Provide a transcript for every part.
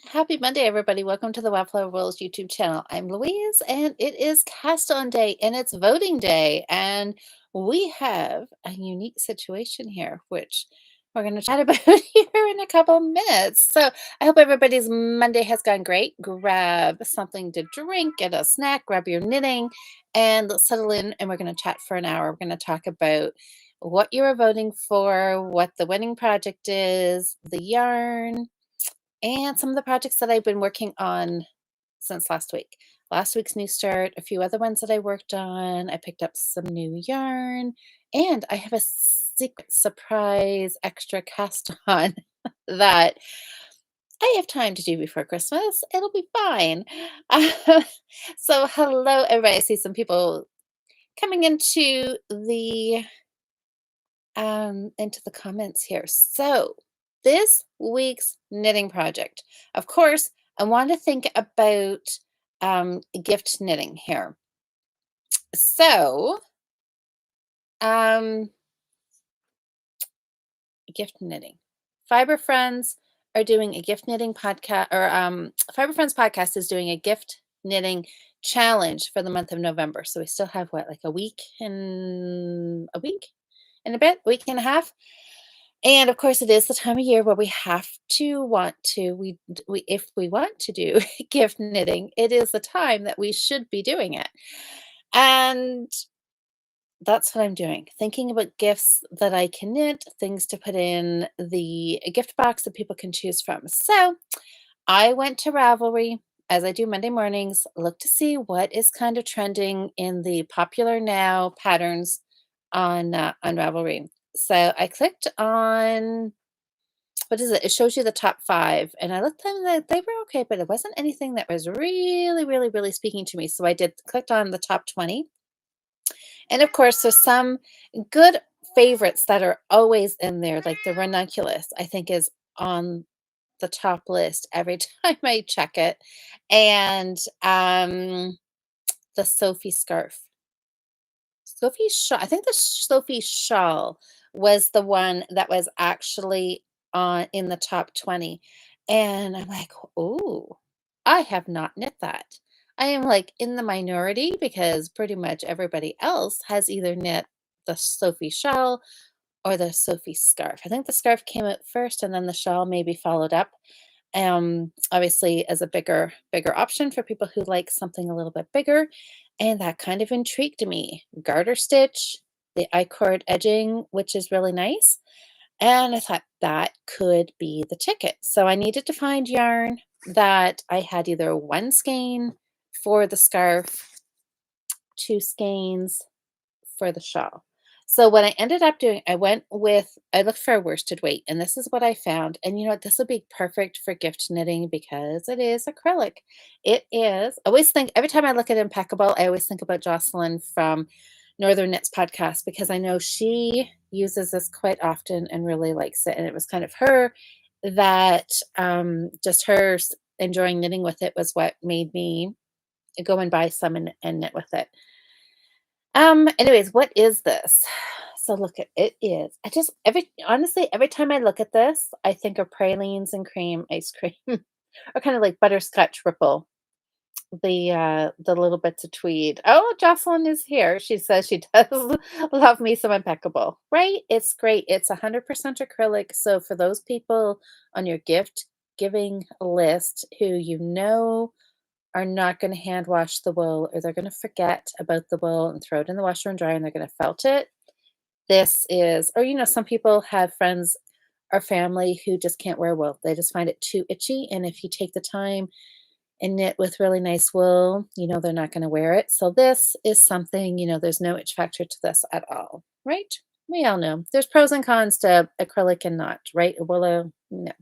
Happy Monday, everybody. Welcome to the Wildflower World's YouTube channel. I'm Louise, and it is cast on day, and it's voting day. And we have a unique situation here, which we're going to chat about here in a couple minutes. So I hope everybody's Monday has gone great. Grab something to drink, get a snack, grab your knitting, and let's settle in. And we're going to chat for an hour. We're going to talk about what you are voting for, what the winning project is, the yarn and some of the projects that I've been working on since last week. Last week's new start, a few other ones that I worked on. I picked up some new yarn, and I have a secret surprise extra cast on that I have time to do before Christmas. It'll be fine. So, hello, everybody. I see some people coming into the comments here. So, this week's knitting project. Of course, I want to think about gift knitting here. So, um, gift knitting. Fiber Friends are doing a gift knitting podcast, or Fiber Friends podcast is doing a gift knitting challenge for the month of November. So we still have what, like a week and a bit, week and a half. And of course, it is the time of year where we have to want to we if we want to do gift knitting, it is the time that we should be doing it. And that's what I'm doing. Thinking about gifts that I can knit, things to put in the gift box that people can choose from. So I went to Ravelry as I do Monday mornings, look to see what is kind of trending in the popular now patterns on Ravelry. So I clicked on what is it? It shows you the top 5, and I looked and they were okay, but it wasn't anything that was really, really, really speaking to me. So I did clicked on the top 20, and of course, there's some good favorites that are always in there, like the ranunculus. I think is on the top list every time I check it, and the Sophie scarf. Sophie Shaw. I think the Sophie Shawl was the one that was actually on in the top 20. And I'm like, "Oh, I have not knit that." I am like in the minority because pretty much everybody else has either knit the Sophie shawl or the Sophie scarf. I think the scarf came out first and then the shawl maybe followed up. Obviously as a bigger option for people who like something a little bit bigger, and that kind of intrigued me. Garter stitch, the I-cord edging, which is really nice, and I thought that could be the ticket. So I needed to find yarn that I had either 1 skein for the scarf, 2 skeins for the shawl. So what I ended up doing, I looked for a worsted weight, and this is what I found. And you know what? This will be perfect for gift knitting because it is acrylic. It is. I always think every time I look at Impeccable, I always think about Jocelyn from Northern Knits podcast because I know she uses this quite often and really likes it. And it was kind of her that just her enjoying knitting with it was what made me go and buy some and knit with it. Anyways, what is this? So look at it is. I just every time I look at this, I think of pralines and cream ice cream or kind of like butterscotch ripple, the little bits of tweed. Oh, Jocelyn is here. She says she does love me some Impeccable, right? It's great. It's 100% acrylic. So for those people on your gift giving list who you know are not gonna hand wash the wool or they're gonna forget about the wool and throw it in the washer and dryer and they're gonna felt it. This is or, some people have friends or family who just can't wear wool. They just find it too itchy, and if you take the time and knit with really nice wool, they're not gonna wear it. So this is something, there's no itch factor to this at all, right? We all know. There's pros and cons to acrylic and not, right? Willow, no.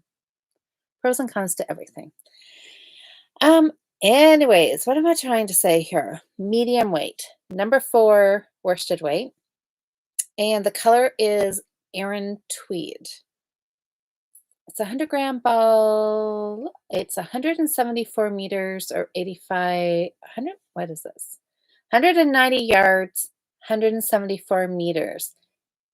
Pros and cons to everything. Um, Anyways, what am I trying to say here? Medium weight, number 4 worsted weight, and the color is Aran Tweed. It's a 100-gram ball. It's 174 meters or 85, 100, what is this? 190 yards, 174 meters.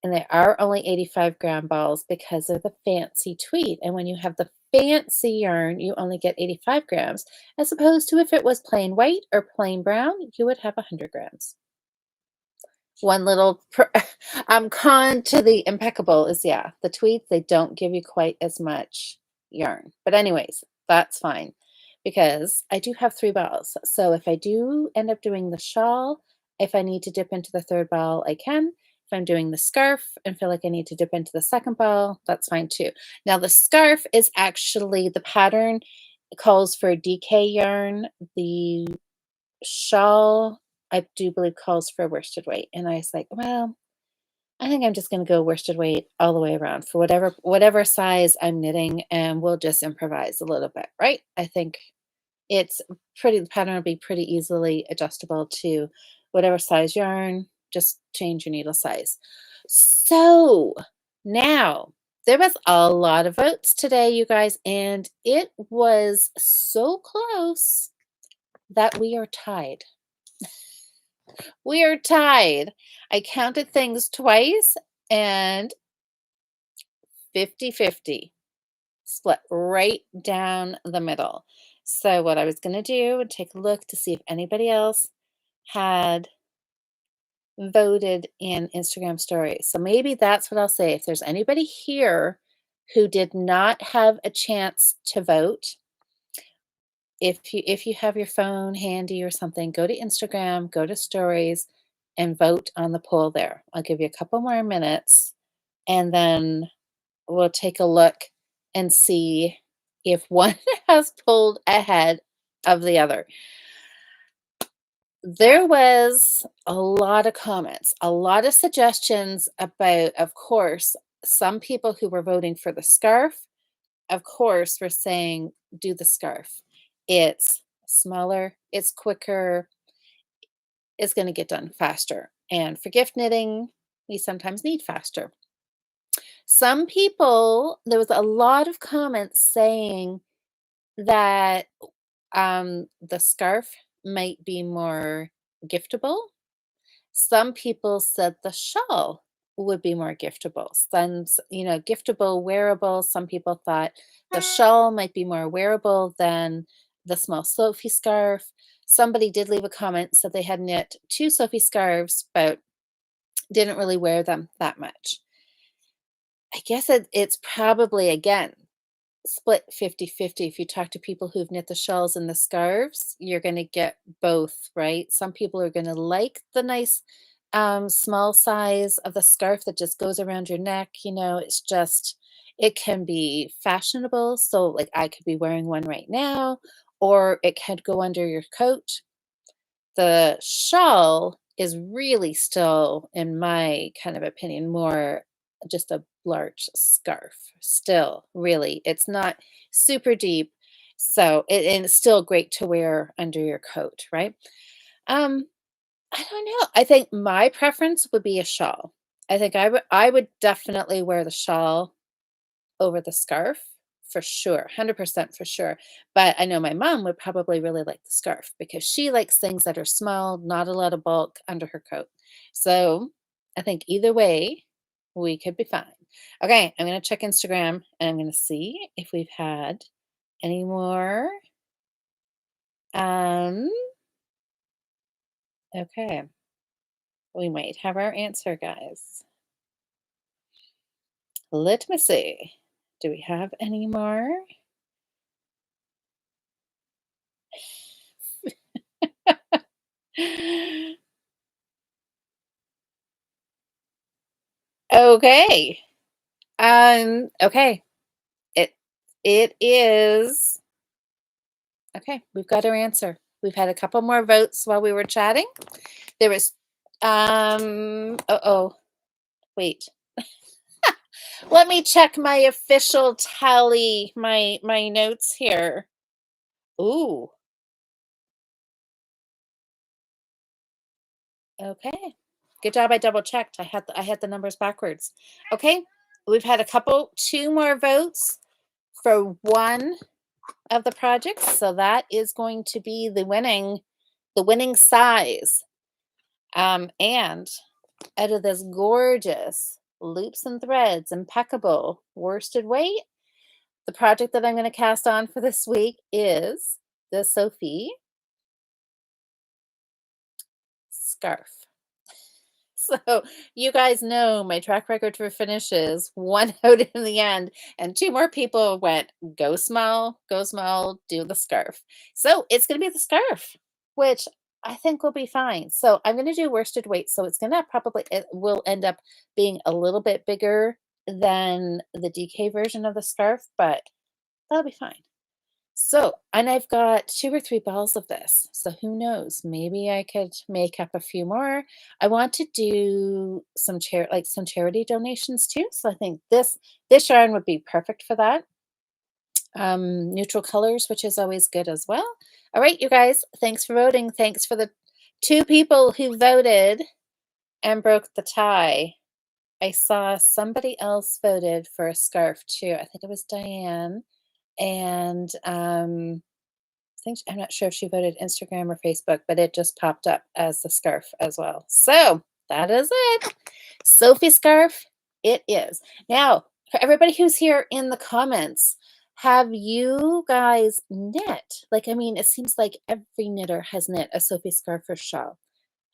And they are only 85-gram balls because of the fancy tweed. And when you have the fancy yarn, you only get 85 grams, as opposed to if it was plain white or plain brown, you would have 100 grams. One little con to the impeccable is, yeah, the tweeds, they don't give you quite as much yarn. But anyways, that's fine because I do have 3 balls. So if I do end up doing the shawl, if I need to dip into the 3rd ball, I can. If I'm doing the scarf and feel like I need to dip into the 2nd ball, that's fine too. Now the scarf is actually the pattern calls for DK yarn. The shawl, I do believe, calls for worsted weight, and I was like, "Well, I think I'm just gonna go worsted weight all the way around for whatever size I'm knitting, and we'll just improvise a little bit," right? I think it's the pattern will be pretty easily adjustable to whatever size yarn, just change your needle size. So, now, there was a lot of votes today, you guys, and it was so close that we are tied. We are tied. I counted things twice and 50-50, split right down the middle. So what I was going to do would take a look to see if anybody else had voted in Instagram stories. So maybe that's what I'll say. If there's anybody here who did not have a chance to vote, if you have your phone handy or something, go to Instagram, go to stories, and vote on the poll there. I'll give you a couple more minutes, and then we'll take a look and see if one has pulled ahead of the other. There was a lot of comments, a lot of suggestions about, of course, some people who were voting for the scarf, of course, were saying, do the scarf. It's smaller, it's quicker, it's going to get done faster. And for gift knitting, we sometimes need faster. Some people, there was a lot of comments saying that the scarf might be more giftable. Some people said the shawl would be more giftable. Some, giftable, wearable. Some people thought the shawl might be more wearable than the small Sophie scarf. Somebody did leave a comment, said they had knit 2 Sophie scarves, but didn't really wear them that much. I guess it's probably, again, split 50-50. If you talk to people who've knit the shawls and the scarves, you're going to get both, right? Some people are going to like the nice small size of the scarf that just goes around your neck. It's just, it can be fashionable. So, like, I could be wearing one right now, or it could go under your coat. The shawl is really still, in my kind of opinion, more just a large scarf. Still, really, it's not super deep, so and it's still great to wear under your coat, right? Um, I don't know. I think my preference would be a shawl. I think I would definitely wear the shawl over the scarf for sure, 100% for sure. But I know my mom would probably really like the scarf because she likes things that are small, not a lot of bulk under her coat. So I think either way, we could be fine. Okay, I'm going to check Instagram and I'm going to see if we've had any more. Um, okay, we might have our answer, guys. Let me see. Do we have any more? Okay. Okay. It it is okay, we've got our answer. We've had a couple more votes while we were chatting. There was uh-oh, wait. Let me check my official tally, my notes here. Ooh, okay. Good job, I double checked. I had the numbers backwards. Okay. We've had 2 more votes for one of the projects, so that is going to be the winning size. And out of this gorgeous loops and threads, impeccable worsted weight, The project that I'm gonna cast on for this week is the Sophie scarf. So, you guys know my track record for finishes, 1 out in the end, and 2 more people went, go small, do the scarf." So, it's gonna be the scarf, which I think will be fine. So, I'm gonna do worsted weight, so it's gonna probably it will end up being a little bit bigger than the DK version of the scarf, but that'll be fine. So, and I've got 2 or 3 balls of this, so who knows? Maybe I could make up a few more. I want to do some charity donations too, so I think this yarn would be perfect for that. Neutral colors, which is always good as well. All right, you guys, thanks for voting. Thanks for the 2 people who voted and broke the tie. I saw somebody else voted for a scarf too. I think it was Diane, and, I'm not sure if she voted Instagram or Facebook, but it just popped up as the scarf as well. So that is it. Sophie scarf, it is. Now, for everybody who's here in the comments, have you guys knit? Like, I mean, it seems like every knitter has knit a Sophie scarf or shawl.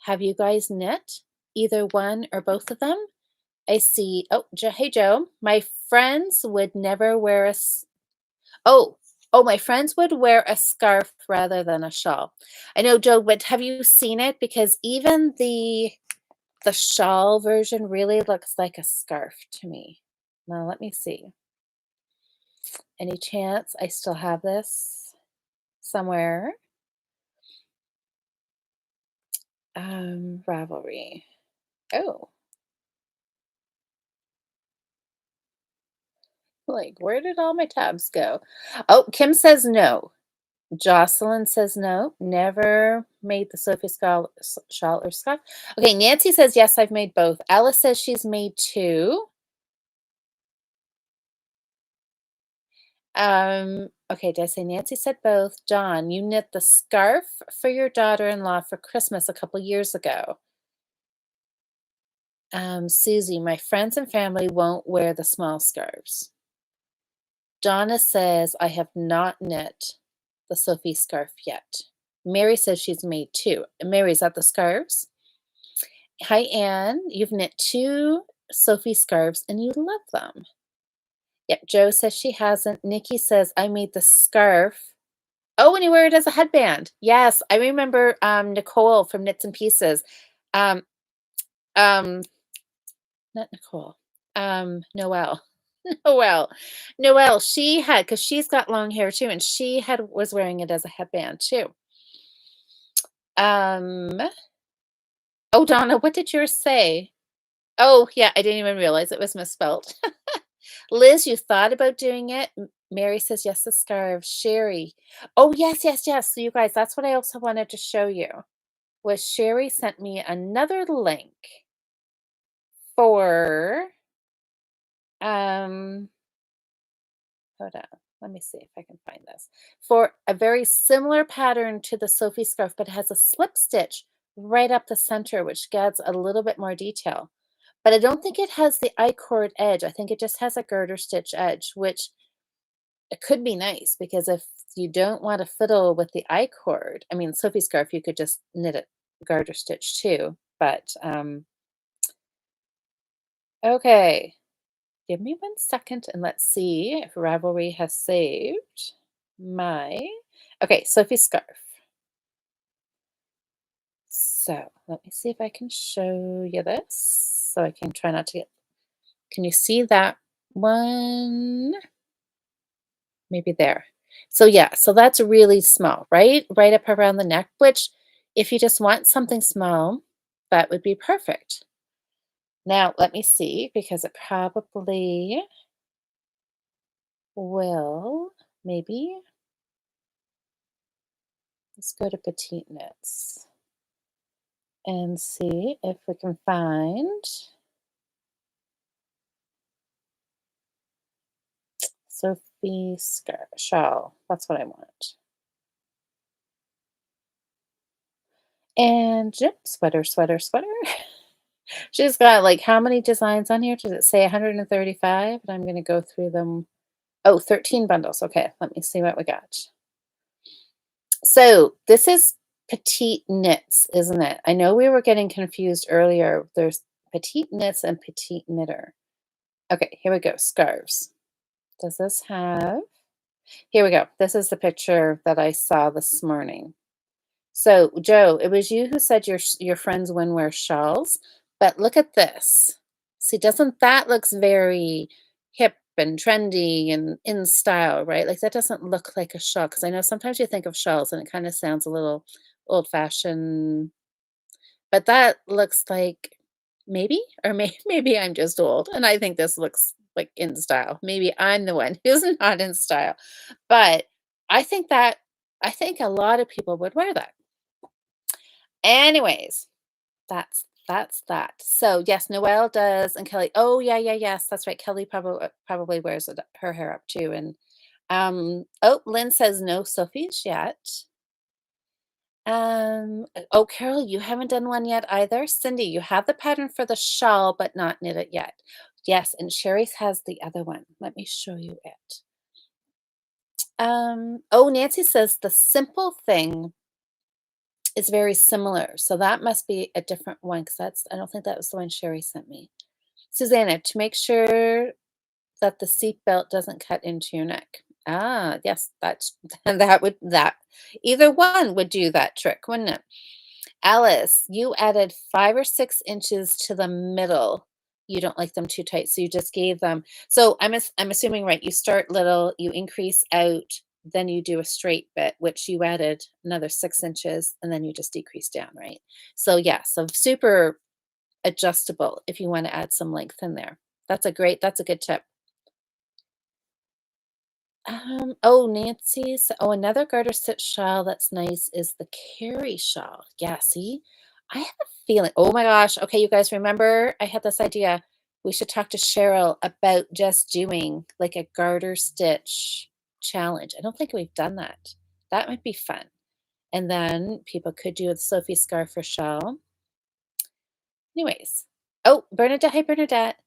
Have you guys knit either one or both of them? I see. Oh, hey Joe. My friends would never wear Oh, oh, my friends would wear a scarf rather than a shawl. I know, Joe, but have you seen it? Because even the shawl version really looks like a scarf to me. Now, let me see. Any chance I still have this somewhere? Ravelry. Oh, like, where did all my tabs go? Oh, Kim says no. Jocelyn says no, never made the Sophie shawl or scarf. Okay, Nancy says yes, I've made both. Alice says she's made two. Okay, did I say Nancy said both? Dawn, you knit the scarf for your daughter-in-law for Christmas a couple years ago. Susie, my friends and family won't wear the small scarves. Donna says I have not knit the Sophie scarf yet. Mary says she's made two. Mary's at the scarves. Hi, Anne. You've knit two Sophie scarves and you love them. Yep, Jo says she hasn't. Nikki says, I made the scarf. Oh, and you wear it as a headband. Yes, I remember Nicole from Knits and Pieces. Um, um, not Nicole. Noelle. Noelle. Noelle, she had, because she's got long hair too, and she was wearing it as a headband too. Um, oh, Donna, what did yours say? Oh, yeah, I didn't even realize it was misspelled. Liz, you thought about doing it? Mary says, yes, the scarves. Sherry. Oh, yes, yes, yes. So you guys, that's what I also wanted to show you, was Sherry sent me another link for, um, hold on. Let me see if I can find this. For a very similar pattern to the Sophie scarf, but it has a slip stitch right up the center, which adds a little bit more detail. But I don't think it has the I-cord edge. I think it just has a garter stitch edge, which it could be nice because if you don't want to fiddle with the I-cord, I mean, Sophie scarf, you could just knit it garter stitch too. But okay, give me 1 second and let's see if Ravelry has saved my. Okay, Sophie scarf. So let me see if I can show you this. So I can try not to get. Can you see that one? Maybe there. So yeah, so that's really small, right? Right up around the neck, which if you just want something small, that would be perfect. Now, let me see, because it probably will, maybe. Let's go to Petite Knits and see if we can find Sophie shawl. That's what I want. And yep, sweater, sweater, sweater. She's got like how many designs on here? Does it say 135? And I'm going to go through them Oh, 13 bundles. Okay, let me see what we got. So this is petite knits, isn't it? I know we were getting confused earlier. There's petite knits and petite knitter. Okay, here we go. Scarves. Does this have? Here we go. This is the picture that I saw this morning. So, Joe, it was you who said your friends wouldn't wear shawls, but look at this. See, doesn't that looks very hip and trendy and in style, right? Like that doesn't look like a shawl because I know sometimes you think of shawls and it kind of sounds a little old-fashioned, but that looks like maybe, or maybe I'm just old and I think this looks like in style. Maybe I'm the one who's not in style, but I think that I think a lot of people would wear that. Anyways, that's that. So, yes, Noelle does, and Kelly oh, yeah, yeah, yes, that's right, Kelly probably wears it her hair up too, and, oh, Lynn says, "No Sophies yet." Oh, Carol, you haven't done one yet either? Cindy, you have the pattern for the shawl, but not knit it yet. Yes, and Sherry's has the other one. Let me show you it. Oh, Nancy says, "The simple thing is very similar." So that must be a different one because that's I don't think that was the one Sherry sent me. Susanna, to make sure that the seat belt doesn't cut into your neck. Ah, yes, that's that either one would do that trick, wouldn't it? Alice, you added 5 or 6 inches to the middle. You don't like them too tight, so you just gave them. So I'm assuming, right? You start little, you increase out, then you do a straight bit, which you added another 6 inches, and then you just decrease down, right? So yeah, so super adjustable if you want to add some length in there. That's a good tip. Oh, Nancy's oh, another garter stitch shawl that's nice is the Carrie shawl. Yeah, see? I have a feeling oh my gosh. Okay, you guys remember I had this idea. We should talk to Cheryl about just doing like a garter stitch challenge. I don't think we've done that. That might be fun. And then people could do a Sophie scarf or shawl. Anyways. Oh, Bernadette. Hi, Bernadette.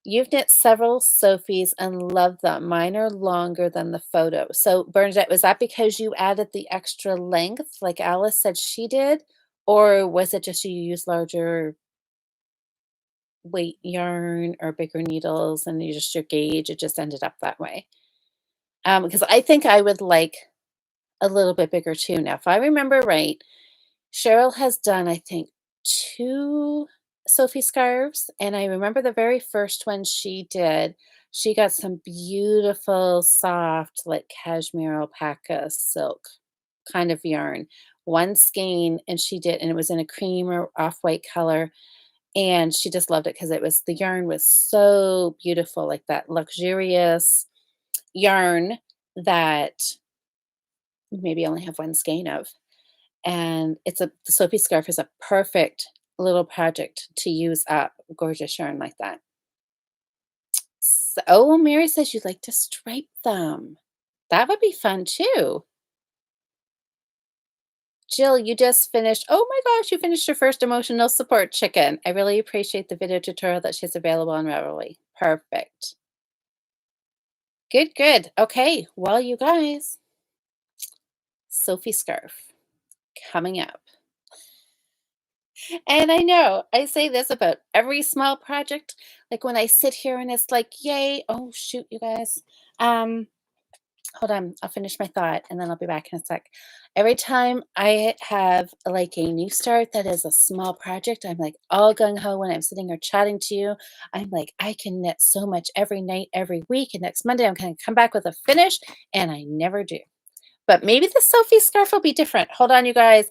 You've knit several Sophies and love them. Mine are longer than the photo. So, Bernadette, was that because you added the extra length, like Alice said she did? Or was it just you use larger weight yarn or bigger needles and you just your gauge, it just ended up that way? Because I think I would like a little bit bigger too. Now, if I remember right, Cheryl has done, I think, 2 Sophie scarves, and I remember the very first one she did, she got some beautiful, soft, like, cashmere alpaca silk kind of yarn, 1 skein, and she did and it was in a cream or off-white color, and she just loved it because it was the yarn was so beautiful, like that luxurious yarn that maybe only have 1 skein of. And it's a the Sophie scarf is a perfect little project to use up gorgeous yarn like that. Oh, Mary says you'd like to stripe them. That would be fun too. Jill, you just finished oh my gosh, you finished your first emotional support chicken. I really appreciate the video tutorial that she's available on Ravelry. Perfect. Good, good. Okay, well, you guys, Sophie scarf coming up. And I know, I say this about every small project, like, when I sit here and it's like, "Yay" oh, shoot, you guys. Um, hold on, I'll finish my thought, and then I'll be back in a sec. Every time I have, like, a new start that is a small project, I'm, like, all gung ho when I'm sitting here chatting to you. I'm like, "I can knit so much every night, every week, and next Monday, I'm gonna come back with a finish," and I never do. But maybe the Sophie scarf will be different. Hold on, you guys.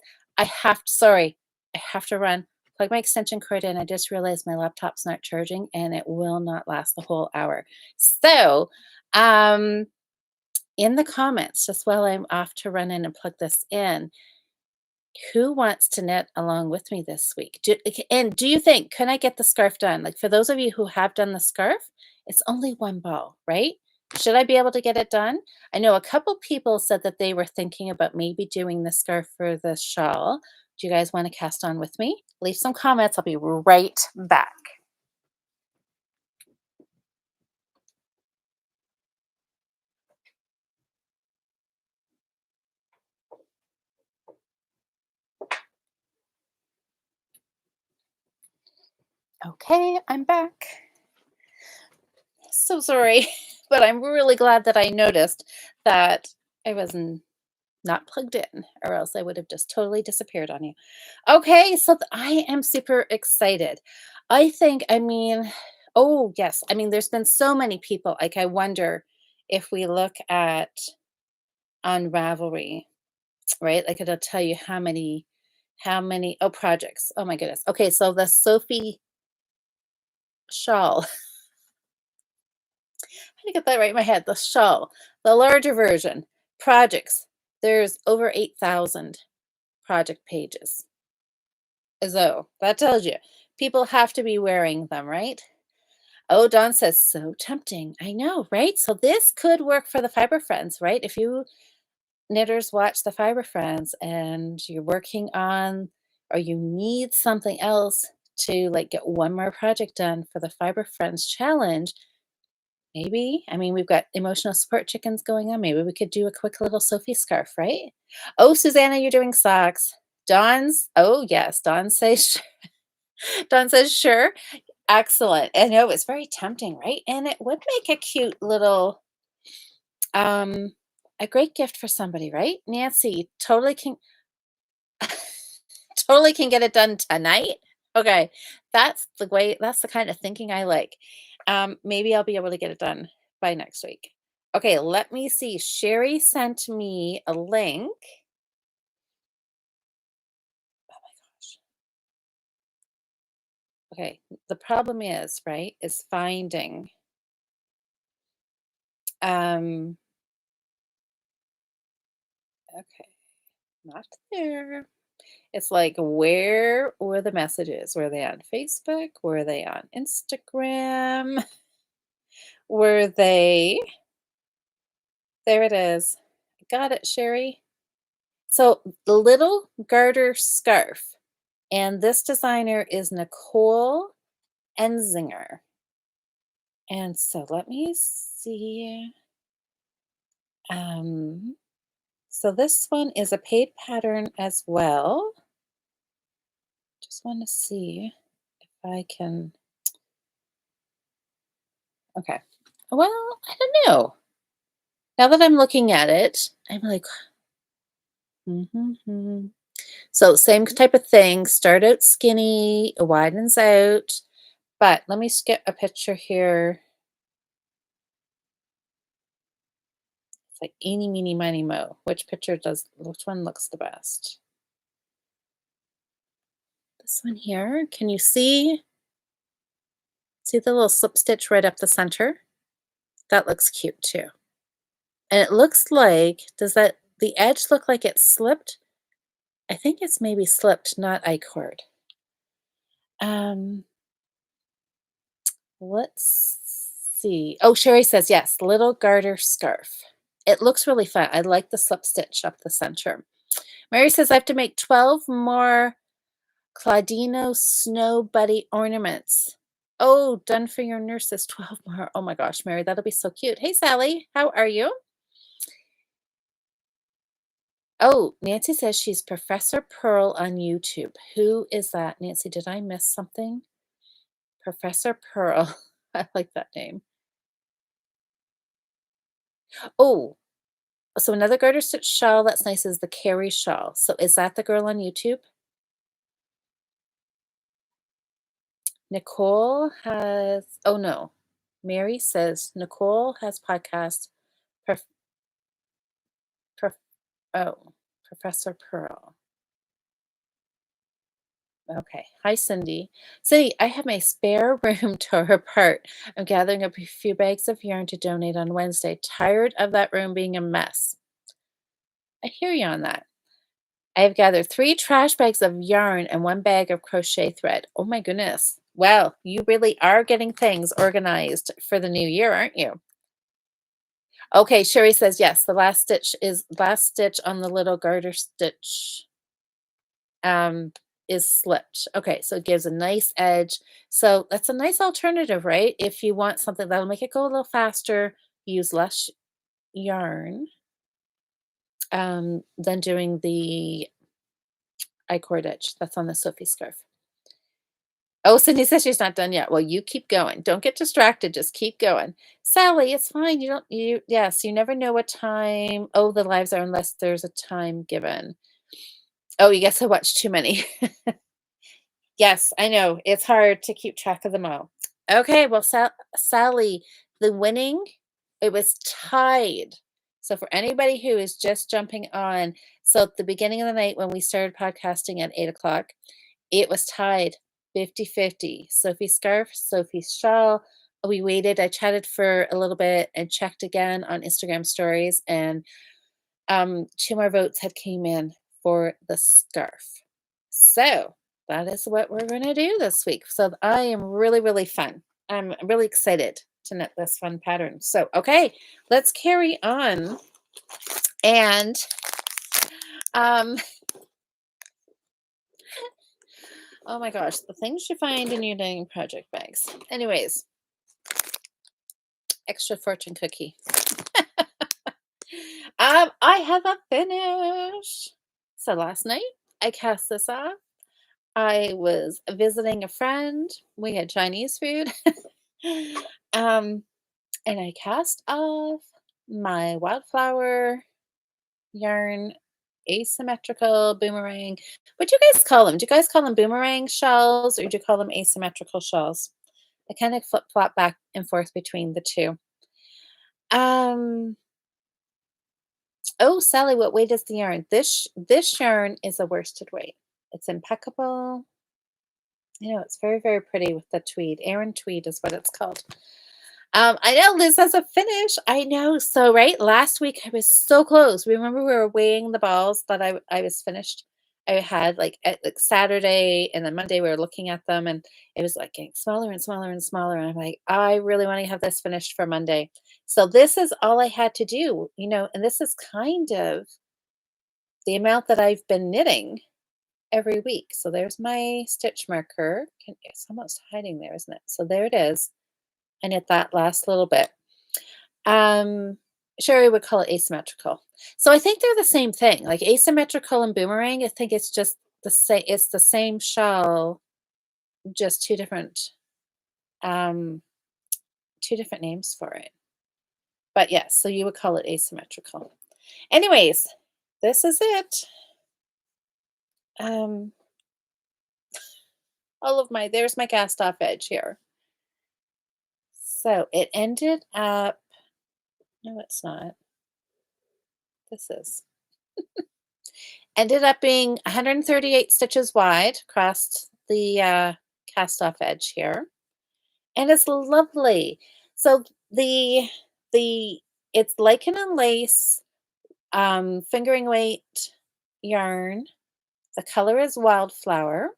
Sorry, I have to run. Plug my extension cord in. I just realized my laptop's not charging and it will not last the whole hour. So, um, in the comments, just while I'm off to run in and plug this in, who wants to knit along with me this week? And do you think, can I get the scarf done? Like for those of you who have done the scarf, it's only one ball, right? Should I be able to get it done? I know a couple people said that they were thinking about maybe doing the scarf for the shawl. Do you guys want to cast on with me? Leave some comments. I'll be right back. Okay, I'm back. So sorry, but I'm really glad that I noticed that I wasn't not plugged in, or else I would have just totally disappeared on you. Okay, so I am super excited. I mean, oh yes, I mean, there's been so many people. Like, I wonder if we look at on Ravelry, right? Like, it'll tell you how many oh projects. Oh my goodness. Okay, so the Sophie shawl. To get that right in my head, the Shawl, the larger version, projects. There's over 8,000 project pages. So that tells you people have to be wearing them, right? Oh, Don says, so tempting. I know, right? So this could work for the Fiber Friends, right? If you knitters watch the Fiber Friends and you're working on, or you need something else to like get one more project done for the Fiber Friends challenge, maybe. I mean, we've got emotional support chickens going on. Maybe we could do a quick little Sophie scarf, right? Oh, Susanna, you're doing socks. Dawn's, oh yes, Dawn says, Dawn says sure. Excellent. I know it's very tempting, right? And it would make a cute little, um, a great gift for somebody, right? Nancy totally can get it done tonight. Okay, that's the kind of thinking I like. Maybe I'll be able to get it done by next week. Okay, let me see. Sherry sent me a link. Oh my gosh. Okay, the problem is, right, is finding um okay, not there. It's like, where were the messages? Were they on Facebook? Were they on Instagram? Were they There it is. Got it, Sherry. So the little garter scarf, and this designer is Nicole Enzinger. And so let me see. Um, so this one is a paid pattern as well. Just want to see if I can. Okay. Well, I don't know. Now that I'm looking at it, I'm like, mhm. So same type of thing. Start out skinny, widens out. But let me skip a picture here. It's like eeny, meeny, miny, mo. Which one looks the best? This one here. Can you see the little slip stitch right up the center? That looks cute too. And it looks like, the edge look like it's slipped? I think it's maybe slipped, not I-cord. Um, let's see. Oh, Sherry says yes, little garter scarf. It looks really fun. I like the slip stitch up the center. Mary says I have to make 12 more Claudino snow buddy ornaments. Oh, done for your nurses. 12 more. Oh my gosh, Mary, that'll be so cute. Hey, Sally, how are you? Oh, Nancy says she's Professor Pearl on YouTube. Who is that? Nancy, did I miss something? Professor Pearl. I like that name. Oh, so another garter stitch shawl that's nice is the Carrie shawl. So is that the girl on YouTube? Nicole has, oh no. Mary says Nicole has podcast. Prof, prof, oh, Professor Pearl. Okay. Hi, Cindy. Cindy, I have my spare room tore apart. I'm gathering up a few bags of yarn to donate on Wednesday. Tired of that room being a mess. I hear you on that. I have gathered 3 trash bags of yarn and 1 bag of crochet thread. Oh my goodness. Well, you really are getting things organized for the new year, aren't you? Okay, Sherry says yes. The last stitch on the little garter stitch um, is slipped. Okay, so it gives a nice edge. So that's a nice alternative, right? If you want something that'll make it go a little faster, use less yarn than doing the I-cord edge. That's on the Sophie scarf. Oh, Sydney says she's not done yet. Well, you keep going. Don't get distracted. Just keep going. Sally, it's fine. You don't, yes, you never know what time. Oh, the lives are unless there's a time given. Oh, you guess I watched too many. Yes, I know. It's hard to keep track of them all. Okay, well, Sally, the winning, it was tied. So for anybody who is just jumping on, so at the beginning of the night when we started podcasting at 8 o'clock, it was tied 50-50. Sophie's scarf, Sophie's shawl. We waited. I chatted for a little bit and checked again on Instagram stories, and two more votes had came in for the scarf. So that is what we're going to do this week. So I am really, really fun. I'm really excited to knit this fun pattern. So, okay, let's carry on. And um, oh my gosh, the things you find in your knitting project bags. Anyways, extra fortune cookie. I have a finish. So last night I cast this off. I was visiting a friend. We had Chinese food. um, and I cast off my wildflower yarn asymmetrical boomerang. What do you guys call them? Do you guys call them boomerang shells or do you call them asymmetrical shells? I kind of flip flop back and forth between the two. Um, oh, Sally, what weight is the yarn? This yarn is a worsted weight. It's impeccable. You know, it's very, very pretty with the tweed. Aran tweed is what it's called. I know Liz has a finish. I know. So, right, last week I was so close. Remember we were weighing the balls that I was finished. I had like Saturday and then Monday we were looking at them and it was like getting smaller and smaller and smaller. And I'm like, I really want to have this finished for Monday. So this is all I had to do, you know, and this is kind of the amount that I've been knitting every week. So there's my stitch marker. It's almost hiding there, isn't it? So there it is. I knit that last little bit. Sherry would call it asymmetrical. So I think they're the same thing. Like asymmetrical and boomerang, I think it's just the same. It's the same shell, just um, two different names for it. But yes, so you would call it asymmetrical. Anyways, this is it. All of my, there's my cast off edge here. So it ended up, no, it's not. This is. Ended up being 138 stitches wide across the cast off edge here. And it's lovely. So the it's lichen and lace, fingering weight yarn. The color is wildflower.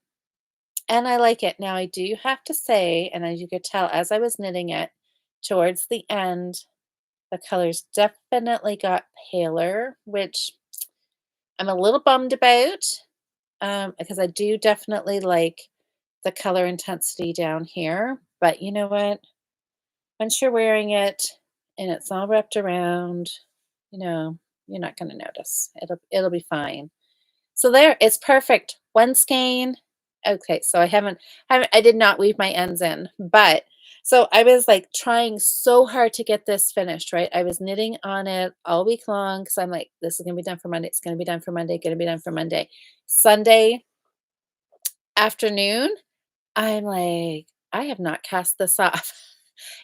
And I like it. Now I do have to say, and as you could tell as I was knitting it, towards the end, the colors definitely got paler, which I'm a little bummed about because I do definitely like the color intensity down here. But you know what? Once you're wearing it and it's all wrapped around, you know, you're not going to notice. It'll be fine. So there, it's perfect. One skein. Okay, so I did not weave my ends in, but so I was like trying so hard to get this finished, right? I was knitting on it all week long because I'm like, this is gonna be done for Monday. It's gonna be done for Monday. Gonna be done for Monday. Sunday afternoon, I'm like, I have not cast this off.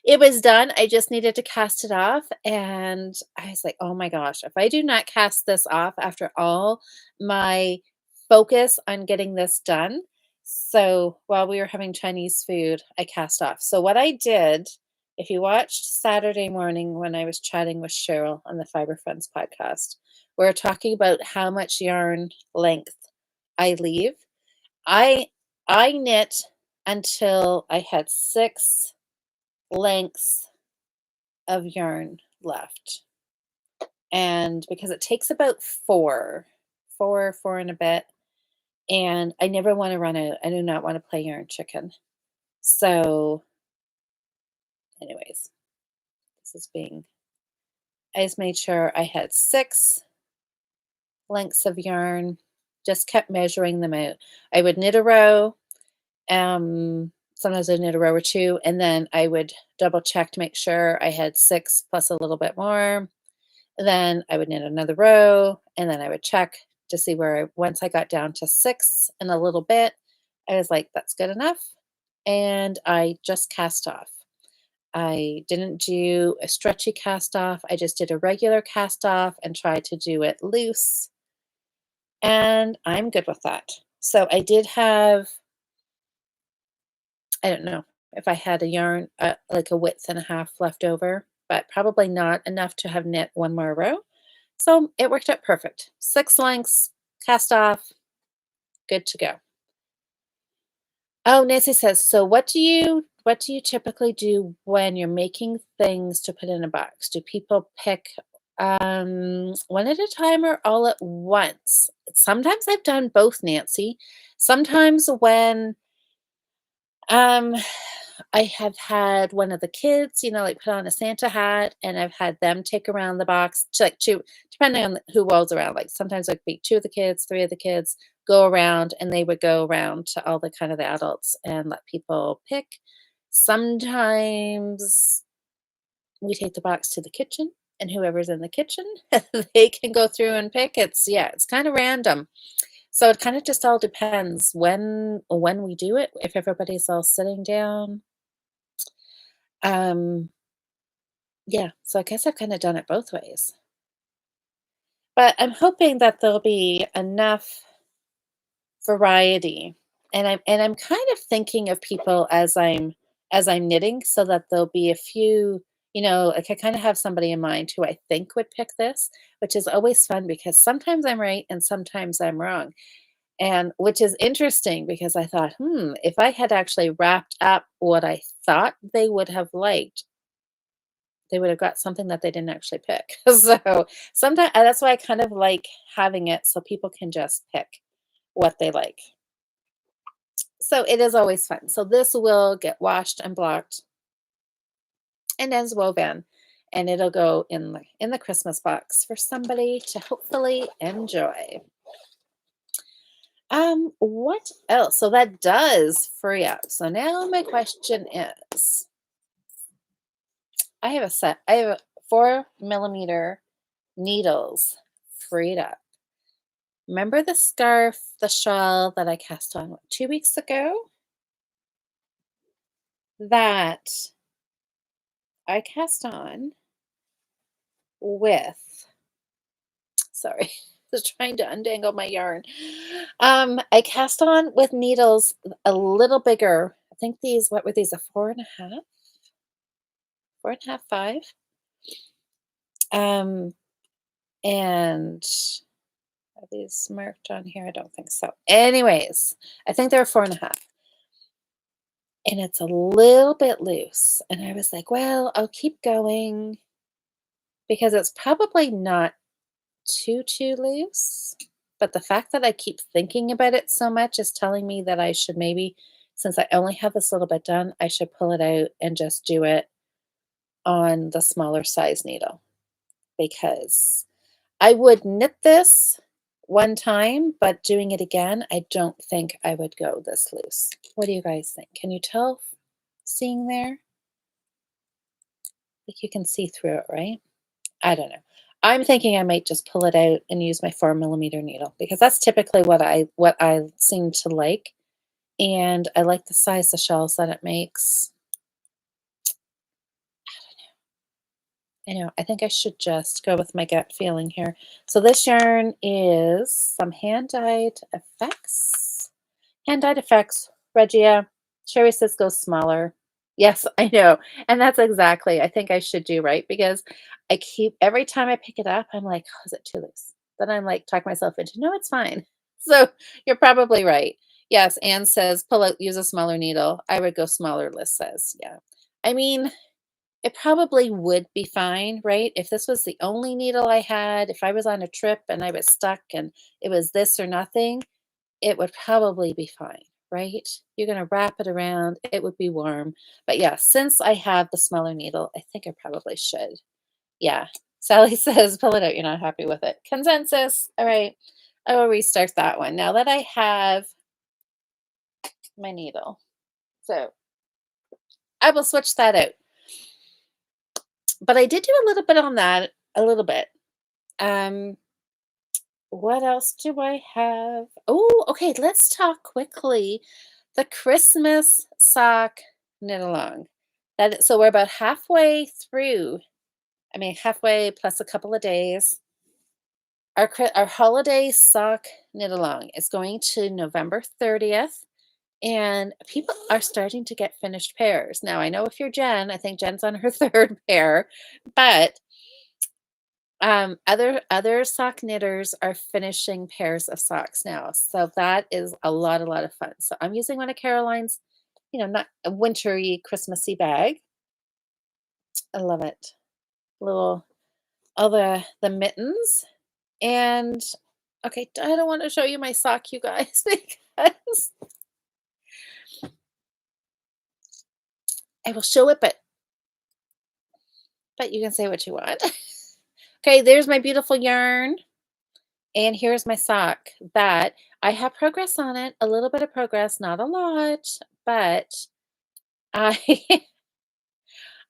It was done. I just needed to cast it off. And I was like, oh my gosh, if I do not cast this off after all my focus on getting this done. So while we were having Chinese food, I cast off. So what I did, if you watched Saturday morning when I was chatting with Cheryl on the Fiber Friends podcast, we are talking about how much yarn length I leave. I I knit until I had 6 lengths of yarn left. And because it takes about four and a bit, and I never want to run out. I do not want to play yarn chicken. So, anyways, this is being, I just made sure I had 6 lengths of yarn, just kept measuring them out. I would knit a row, Sometimes I'd knit a row or 2, and then I would double check to make sure I had 6 plus a little bit more. Then I would knit another row, and then I would check to see where once I got down to 6 and a little bit, I was like, "That's good enough," and I just cast off. I didn't do a stretchy cast off, I just did a regular cast off and tried to do it loose, and I'm good with that. So I did have, I don't know if I had a yarn, like a width and a half left over, but probably not enough to have knit one more row. So it worked out perfect. 6 lengths, cast off, good to go. Oh, Nancy says, so what do you typically do when you're making things to put in a box? Do people pick one at a time or all at once? Sometimes I've done both, Nancy. Sometimes when um I have had one of the kids, like put on a Santa hat, and I've had them take around the box, to, like two, depending on who rolls around. Like sometimes it'd be two of the kids, three of the kids go around, and they would go around to all the kind of the adults and let people pick. Sometimes we take the box to the kitchen, and whoever's in the kitchen, they can go through and pick. It's kind of random. So it kind of just all depends when we do it. If everybody's all sitting down, um, yeah, so I guess I've kinda done it both ways. But I'm hoping that there'll be enough variety, and I'm kind of thinking of people as I'm knitting, so that there'll be a few, like, I kinda have somebody in mind who I think would pick this, which is always fun because sometimes I'm right and sometimes I'm wrong, and which is interesting because I thought, if I had actually wrapped up what I thought they would have liked, they would have got something that they didn't actually pick. So, sometimes that's why I kind of like having it so people can just pick what they like. So, it is always fun. So, this will get washed and blocked and as woven, and it'll go in the Christmas box for somebody to hopefully enjoy. What else? So that does free up. So now my question is, I have a 4 millimeter needles freed up. Remember the scarf, the shawl that I cast on, 2 weeks ago? That I cast on with, sorry, just trying to untangle my yarn. I cast on with needles a little bigger. I think what were these? A 4.5, 4.5, 5. Um, and are these marked on here? I don't think so. Anyways, I think they're 4.5. And it's a little bit loose. And I was like, well, I'll keep going because it's probably not too loose. But the fact that I keep thinking about it so much is telling me that I should maybe, since I only have this little bit done, I should pull it out and just do it on the smaller size needle because I would knit this one time, but doing it again, I don't think I would go this loose. What do you guys think? Can you tell seeing there? Like you can see through it, right? I don't know. I'm thinking I might just pull it out and use my 4 millimeter needle because that's typically what I seem to like. And I like the size of shells that it makes. I know. I think I should just go with my gut feeling here. So this yarn is some hand-dyed effects. Hand-dyed effects, Regia. Sherry says go smaller. Yes, I know. And that's exactly I think I should do, right? Because I keep every time I pick it up, I'm like, oh, is it too loose? Then I'm like talk myself into no, it's fine. So you're probably right. Yes, Anne says pull out, use a smaller needle. I would go smaller, Liz says. Yeah. I mean, it probably would be fine, right? If this was the only needle I had, if I was on a trip and I was stuck and it was this or nothing, it would probably be fine, right? You're gonna wrap it around, it would be warm. But yeah, since I have the smaller needle, I think I probably should. Yeah. Sally says, pull it out, you're not happy with it. Consensus. All right. I will restart that one now that I have my needle. So I will switch that out. But I did do a little bit on that, a little bit. Um, what else do I have? Oh, okay, let's talk quickly. The Christmas sock knit along. So we're about halfway through. I mean, halfway plus a couple of days. Our holiday sock knit along is going to November 30th, and people are starting to get finished pairs. Now, I know if you're Jen, I think Jen's on her third pair, but other sock knitters are finishing pairs of socks now. So that is a lot of fun. So I'm using one of Caroline's, not a wintry Christmassy bag. I love it. Little all the mittens. And okay, I don't want to show you my sock, you guys, because I will show it, but you can say what you want. Okay, there's my beautiful yarn. And here's my sock that I have progress on it, a little bit of progress, not a lot, but I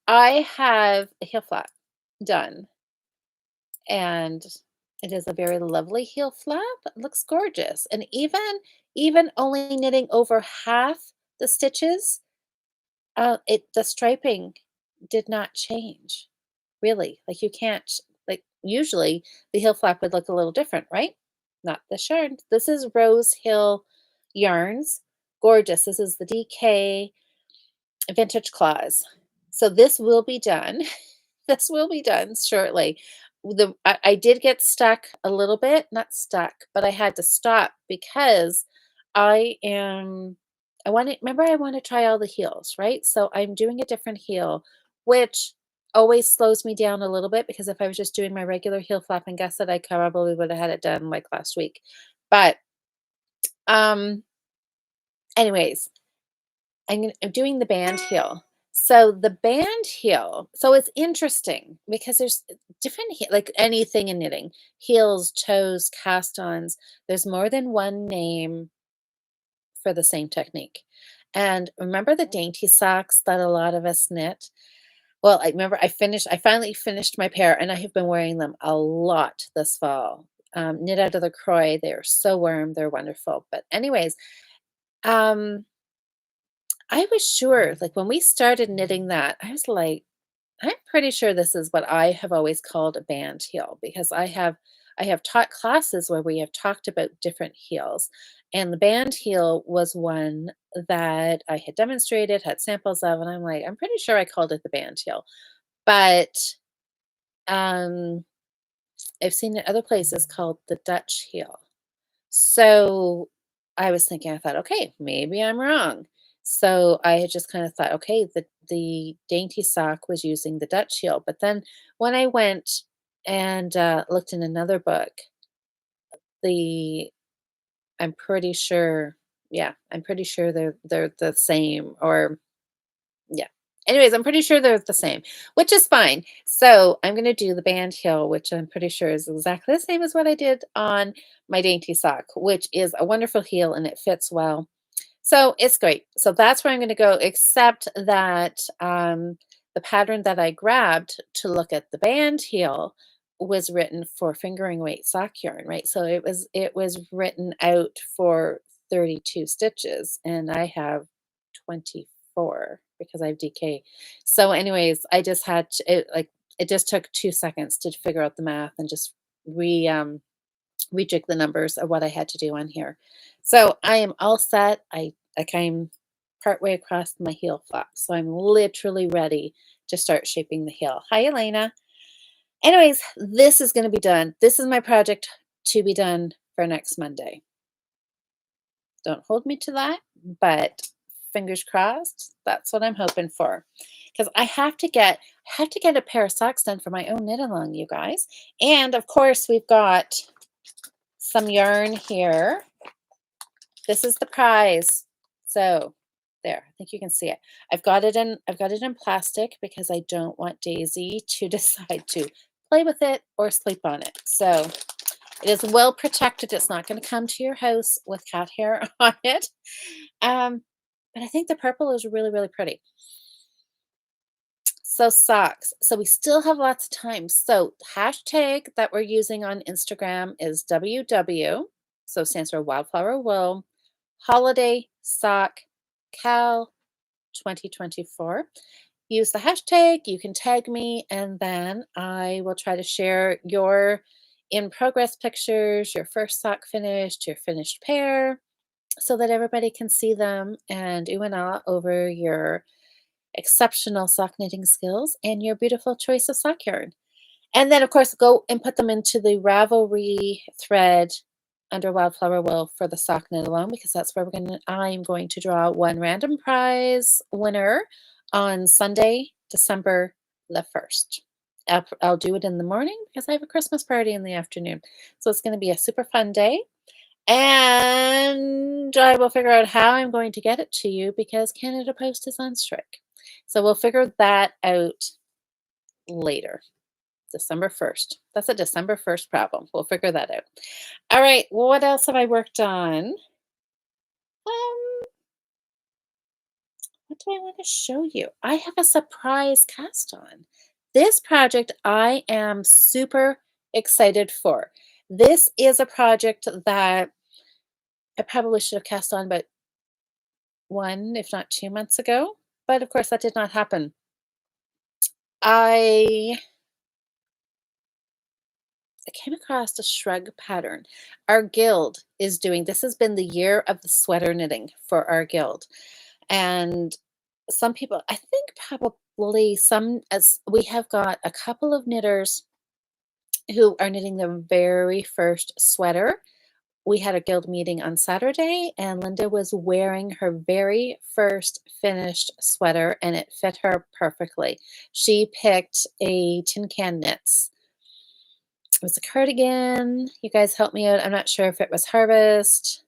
I have a heel flap done, and it is a very lovely heel flap. It looks gorgeous. And even only knitting over half the stitches, the striping did not change. Really. Like you can't like usually the heel flap would look a little different, right? Not this yarn. This is Rose Hill Yarns. Gorgeous. This is the DK Vintage Claws. So this will be done. This will be done shortly. I did get stuck a little bit, not stuck, but I had to stop because I am I want to try all the heels, right? So I'm doing a different heel, which always slows me down a little bit because if I was just doing my regular heel flap and gusset, I probably would have had it done like last week. But um anyways, I'm doing the band heel. So the band heel, so it's interesting because there's different like anything in knitting, heels, toes, cast-ons. There's more than one name for the same technique. And remember the dainty socks that a lot of us knit? Well, I remember I finally finished my pair and I have been wearing them a lot this fall. Knit out of the Croy. They're so warm, they're wonderful. But anyways, um I was sure, like, when we started knitting that, I was like, "I'm pretty sure this is what I have always called a band heel," because I have taught classes where we have talked about different heels, and the band heel was one that I had demonstrated, had samples of, and I'm like, "I'm pretty sure I called it the band heel." But, um, I've seen it other places called the Dutch heel. So I was thinking, I thought, okay, maybe I'm wrong. So I had just kind of thought, okay, the dainty sock was using the Dutch heel. But then when I went and looked in another book, the I'm pretty sure, yeah, I'm pretty sure they're the same, or yeah. Anyways, I'm pretty sure they're the same, which is fine. So I'm going to do the band heel, which I'm pretty sure is exactly the same as what I did on my dainty sock, which is a wonderful heel and it fits well. So it's great. So that's where I'm going to go, except that the pattern that I grabbed to look at the band heel was written for fingering weight sock yarn, right? So it was written out for 32 stitches, and I have 24 because I have DK. So, anyways, I just had it just took 2 seconds to figure out the math and just re rejig the numbers of what I had to do on here. So I am all set. I came partway across my heel flap. So I'm literally ready to start shaping the heel. Hi, Elena. Anyways, this is going to be done. This is my project to be done for next Monday. Don't hold me to that, but fingers crossed. That's what I'm hoping for. Because I have to get a pair of socks done for my own knit along, you guys. And of course, we've got some yarn here. This is the prize. So there, I think you can see it. I've got it in plastic because I don't want Daisy to decide to play with it or sleep on it. So it is well protected. It's not going to come to your house with cat hair on it. But I think the purple is really, really pretty. So socks. So we still have lots of time. So hashtag that we're using on Instagram is WW. So it stands for Wildflower Wool Holiday Sock Cal 2024. Use the hashtag, you can tag me, and then I will try to share your in progress pictures, your first sock finished, your finished pair, so that everybody can see them and ooh and ah over your exceptional sock knitting skills and your beautiful choice of sock yarn. And then, of course, go and put them into the Ravelry thread under Wildflower Wool for the sock knit along because that's where I'm going to draw one random prize winner on Sunday, December the 1st. I'll do it in the morning because I have a Christmas party in the afternoon. So it's going to be a super fun day. And I will figure out how I'm going to get it to you because Canada Post is on strike. So we'll figure that out later. December 1st. That's a December 1st problem. We'll figure that out. All right. What else have I worked on? What do I want to show you? I have a surprise cast on. This project I am super excited for. This is a project that I probably should have cast on about 1, if not 2 months ago, but of course that did not happen. I came across a shrug pattern. Our guild is doing this has been the year of the sweater knitting for our guild. And some people, I think probably some as we have got a couple of knitters who are knitting their very first sweater. We had a guild meeting on Saturday, and Linda was wearing her very first finished sweater, and it fit her perfectly. She picked a Tin Can Knits. It was a cardigan. You guys help me out. I'm not sure if it was Harvest.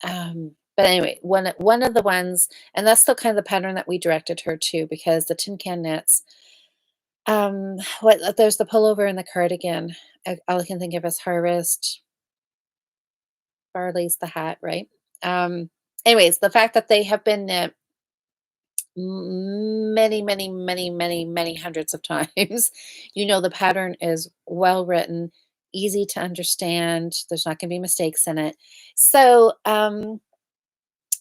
But anyway, one of the ones, and that's still kind of the pattern that we directed her to because the Tin Can Knits. What there's the pullover and the cardigan. All I can think of is Harvest. Barley's the hat, right? Um, Anyways, the fact that they have been knit many, many, many, many, many hundreds of times, you know the pattern is well written, easy to understand. There's not going to be mistakes in it. So,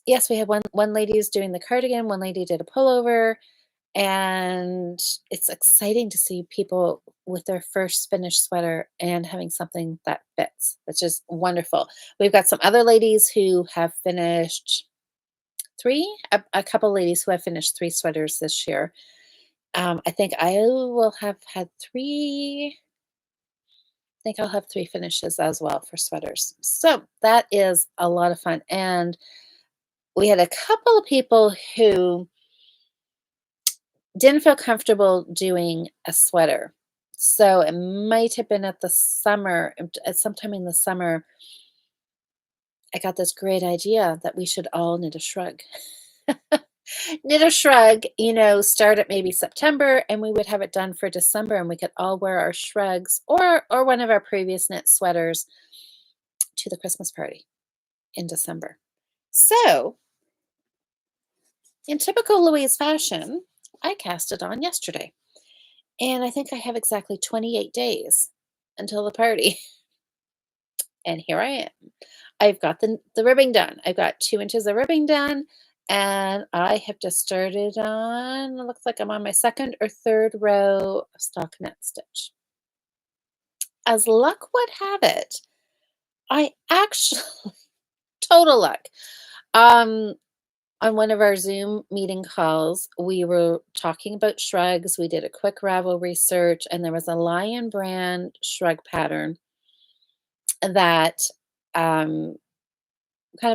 yes, we have one lady is doing the cardigan, one lady did a pullover, and it's exciting to see people with their first finished sweater and having something that fits. It's just wonderful. We've got some other ladies who have finished a couple ladies who have finished 3 sweaters this year. I think I will have had 3. I think I'll have 3 finishes as well for sweaters. So that is a lot of fun. And we had a couple of people who didn't feel comfortable doing a sweater. So it might have been at the summer, at sometime in the summer, I got this great idea that we should all knit a shrug. Knit a shrug, start at maybe September and we would have it done for December and we could all wear our shrugs or one of our previous knit sweaters to the Christmas party in December. So, in typical Louise fashion, I cast it on yesterday. And I think I have exactly 28 days until the party. And here I am. I've got the ribbing done. I've got 2 inches of ribbing done. And I have just started on, it looks like I'm on my 2nd or 3rd row of stockinette stitch. As luck would have it, I actually, total luck. On one of our Zoom meeting calls, we were talking about shrugs. We did a quick Ravel research, and there was a Lion brand shrug pattern that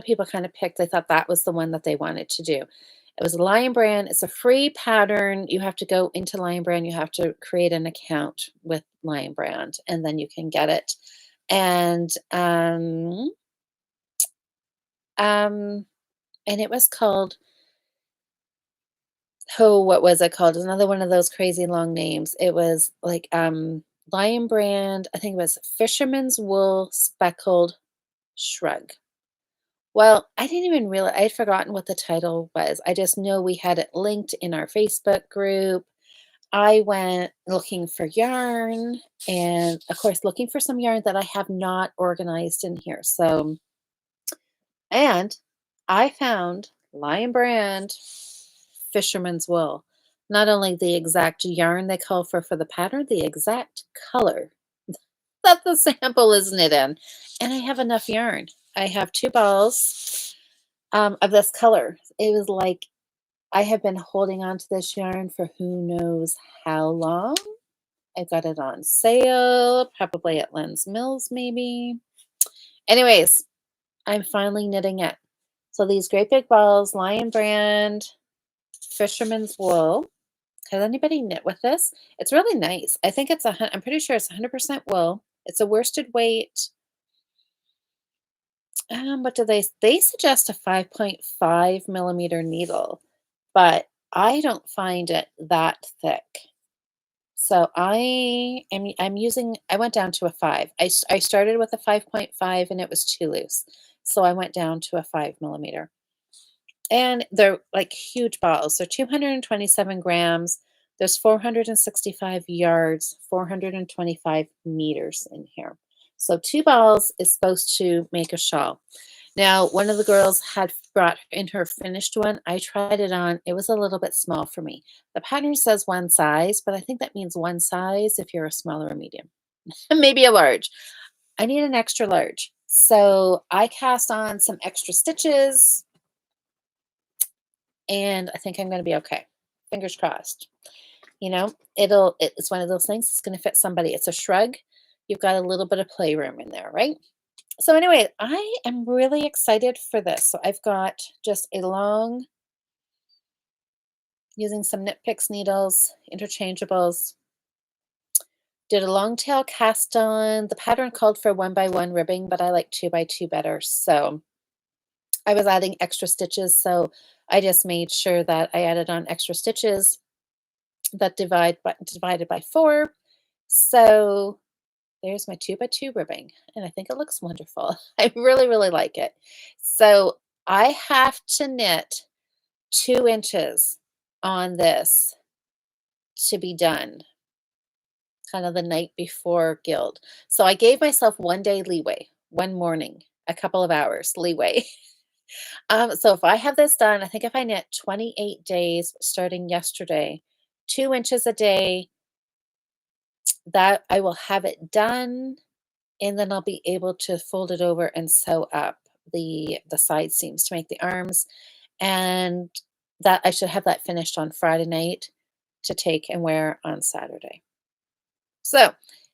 people kind of picked. They thought that was the one that they wanted to do. It was a Lion brand. It's a free pattern. You have to go into Lion brand. You have to create an account with Lion brand, and then you can get it. And it was called, oh, what was it called? Another one of those crazy long names. It was like Lion brand. I think it was Fisherman's Wool Speckled Shrug. Well, I didn't even realize I'd forgotten what the title was. I just know we had it linked in our Facebook group. I went looking for yarn and, of course, looking for some yarn that I have not organized in here. So, and I found Lion Brand Fisherman's Wool. Not only the exact yarn they call for the pattern, the exact color that the sample is knit in. And I have enough yarn. I have 2 balls of this color. It was like I have been holding on to this yarn for who knows how long. I got it on sale, probably at Len's Mills, maybe. Anyways, I'm finally knitting it. So these great big balls, Lion Brand, Fisherman's Wool. Has anybody knit with this? It's really nice. I think it's I'm pretty sure it's 100% wool. It's a worsted weight. What do they suggest a 5.5 millimeter needle, but I don't find it that thick. So I'm using I went down to a 5. I started with a 5.5 and it was too loose. So I went down to a 5 millimeter. And they're like huge balls. They're 227 grams. There's 465 yards, 425 meters in here. So 2 balls is supposed to make a shawl. Now, one of the girls had brought in her finished one. I tried it on. It was a little bit small for me. The pattern says one size, but I think that means one size if you're a small or a medium, maybe a large. I need an extra large. So I cast on some extra stitches and I think I'm going to be okay. Fingers crossed. It's one of those things. It's going to fit somebody. It's a shrug. You've got a little bit of playroom in there, right? So anyway, I am really excited for this. So I've got just a long, using some Knit Picks needles, interchangeables. Did a long tail cast on. The pattern called for 1 by 1 ribbing, but I like 2 by 2 better. So I was adding extra stitches. So I just made sure that I added on extra stitches that divided by 4. So there's my 2 by 2 ribbing, and I think it looks wonderful. I really, really like it. So I have to knit 2 inches on this to be done, kind of the night before guild. So I gave myself 1 day leeway, 1 morning, a couple of hours leeway. So if I have this done, I think if I knit 28 days starting yesterday, 2 inches a day, that I will have it done, and then I'll be able to fold it over and sew up the side seams to make the arms, and that I should have that finished on Friday night to take and wear on Saturday. So,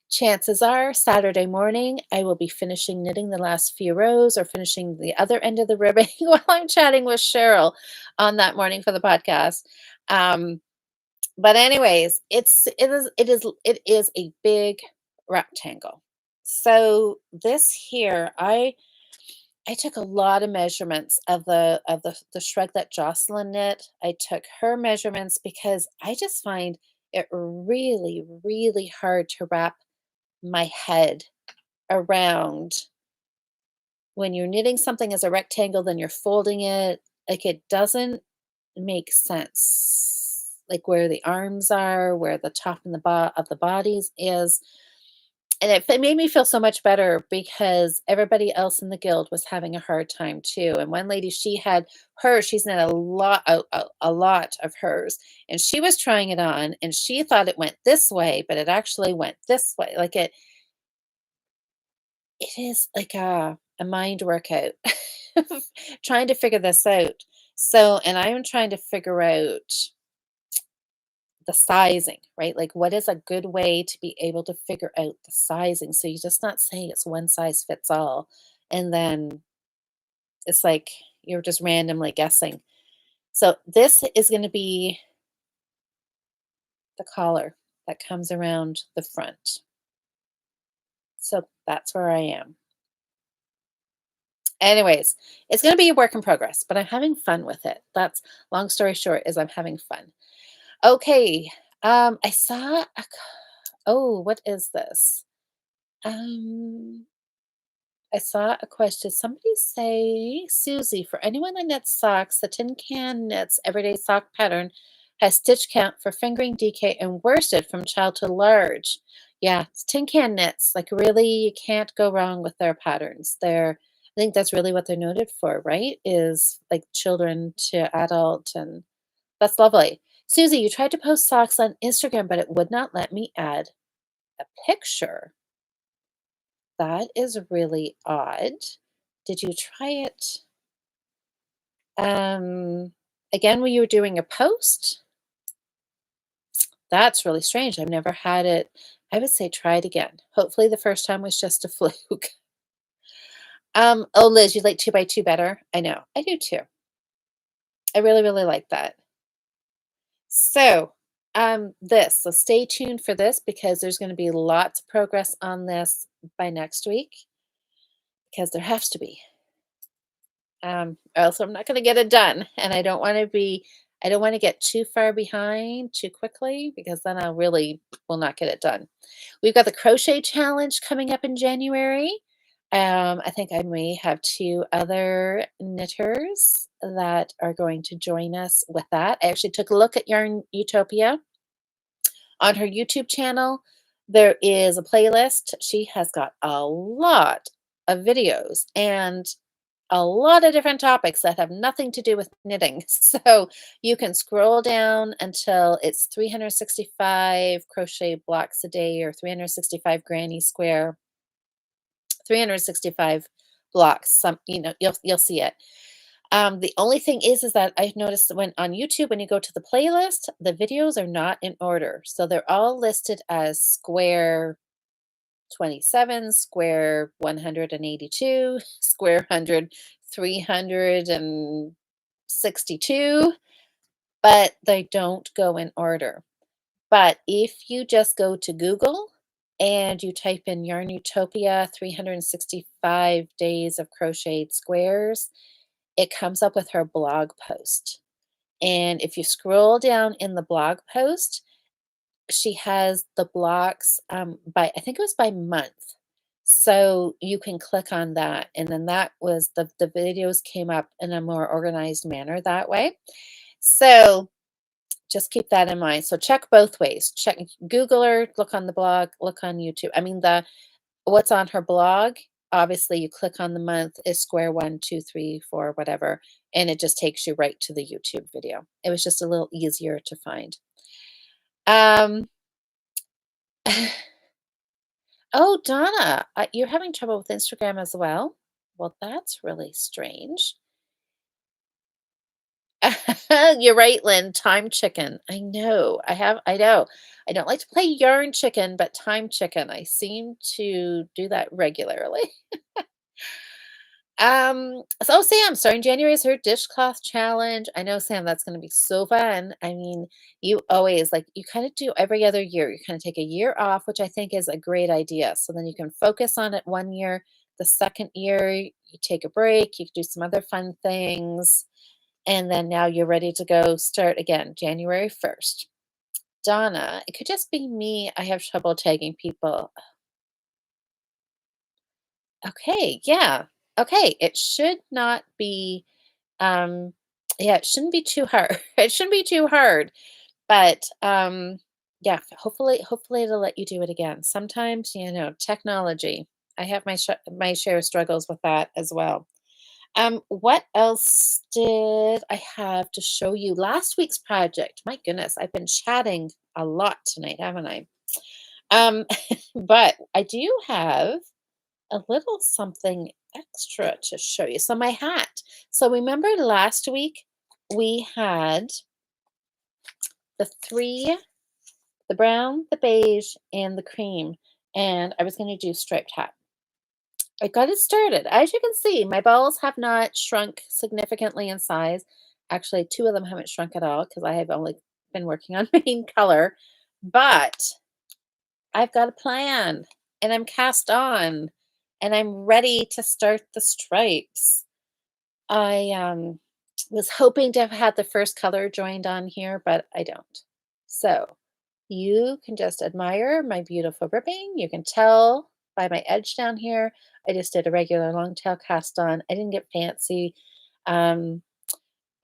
chances are Saturday morning I will be finishing knitting the last few rows or finishing the other end of the ribbing while I'm chatting with Cheryl on that morning for the podcast. Um, but anyways, it is a big rectangle. So this here, I took a lot of measurements of the shrug that Jocelyn knit. I took her measurements because I just find it really, really hard to wrap my head around when you're knitting something as a rectangle, then you're folding it. Like it doesn't make sense. Like where the arms are, where the top and the of the bodies is. And it made me feel so much better because everybody else in the guild was having a hard time too. And one lady, she's knit a lot of hers, and she was trying it on, and she thought it went this way, but it actually went this way. Like it is like a mind workout trying to figure this out. So, and I'm trying to figure out the sizing, right? Like, what is a good way to be able to figure out the sizing? So you're just not saying it's one size fits all. And then it's like you're just randomly guessing. So this is going to be the collar that comes around the front. So that's where I am. Anyways, it's going to be a work in progress, but I'm having fun with it. That's long story short is I'm having fun. Okay. I saw oh, what is this? Um I saw a question. Somebody say, Susie, for anyone that knits socks, the tin can knits everyday sock pattern has stitch count for fingering, DK, and worsted from child to large. Yeah, it's tin can knits. Like really, you can't go wrong with their patterns. I think that's really what they're noted for, right? Is like children to adult, and that's lovely. Susie, you tried to post socks on Instagram, but it would not let me add a picture. That is really odd. Did you try it um again when you were doing a post? That's really strange. I've never had it. I would say try it again. Hopefully the first time was just a fluke. Oh Liz, you like 2 by 2 better? I know. I do too. I really, really like that. So, so stay tuned for this because there's going to be lots of progress on this by next week because there has to be. Or else I'm not going to get it done, and I don't want to get too far behind too quickly because then I really will not get it done. We've got the crochet challenge coming up in January. I think I may have 2 other knitters that are going to join us with that. I actually took a look at Yarn Utopia on her YouTube channel. There is a playlist. She has got a lot of videos and a lot of different topics that have nothing to do with knitting. So you can scroll down until it's 365 crochet blocks a day or 365 granny square, 365 blocks. You'll see it. The only thing is that I've noticed that when on YouTube, when you go to the playlist, the videos are not in order. So they're all listed as square 27, square 182, square 100, 362, but they don't go in order. But if you just go to Google and you type in Yarn Utopia 365 days of crocheted squares, it comes up with her blog post. And if you scroll down in the blog post, she has the blocks by, I think it was by month. So you can click on that. And then that was the videos came up in a more organized manner that way. So just keep that in mind. So check both ways. Check Google her, look on the blog, look on YouTube. I mean, the what's on her blog, obviously you click on the month is square 1, 2, 3, 4, whatever, and it just takes you right to the YouTube video. It was just a little easier to find. Um, oh, Donna, you're having trouble with Instagram as well? Well, that's really strange. You're right, Lynn. Time chicken. I know. I don't like to play yarn chicken, but time chicken. I seem to do that regularly. So Sam, starting January is her dishcloth challenge. I know, Sam, that's going to be so fun. I mean, you always like you kind of do every other year. You kind of take a year off, which I think is a great idea. So then you can focus on it one year. The second year, you take a break. You can do some other fun things, and then now you're ready to go start again, January 1st. Donna, it could just be me. I have trouble tagging people. Okay, yeah. Okay, it should not be yeah, it shouldn't be too hard. It shouldn't be too hard, but yeah, hopefully it'll let you do it again. Sometimes, technology. I have my share of struggles with that as well. What else did I have to show you? Last week's project. My goodness, I've been chatting a lot tonight, haven't I? Um, but I do have a little something extra to show you. So my hat. So remember last week we had the three, the brown, the beige, and the cream, and I was going to do striped hat. I got it started. As you can see, my balls have not shrunk significantly in size. Actually, 2 of them haven't shrunk at all because I have only been working on main color, but I've got a plan and I'm cast on and I'm ready to start the stripes. I was hoping to have had the first color joined on here, but I don't. So you can just admire my beautiful ribbing. You can tell by my edge down here. I just did a regular long tail cast on. I didn't get fancy. Um,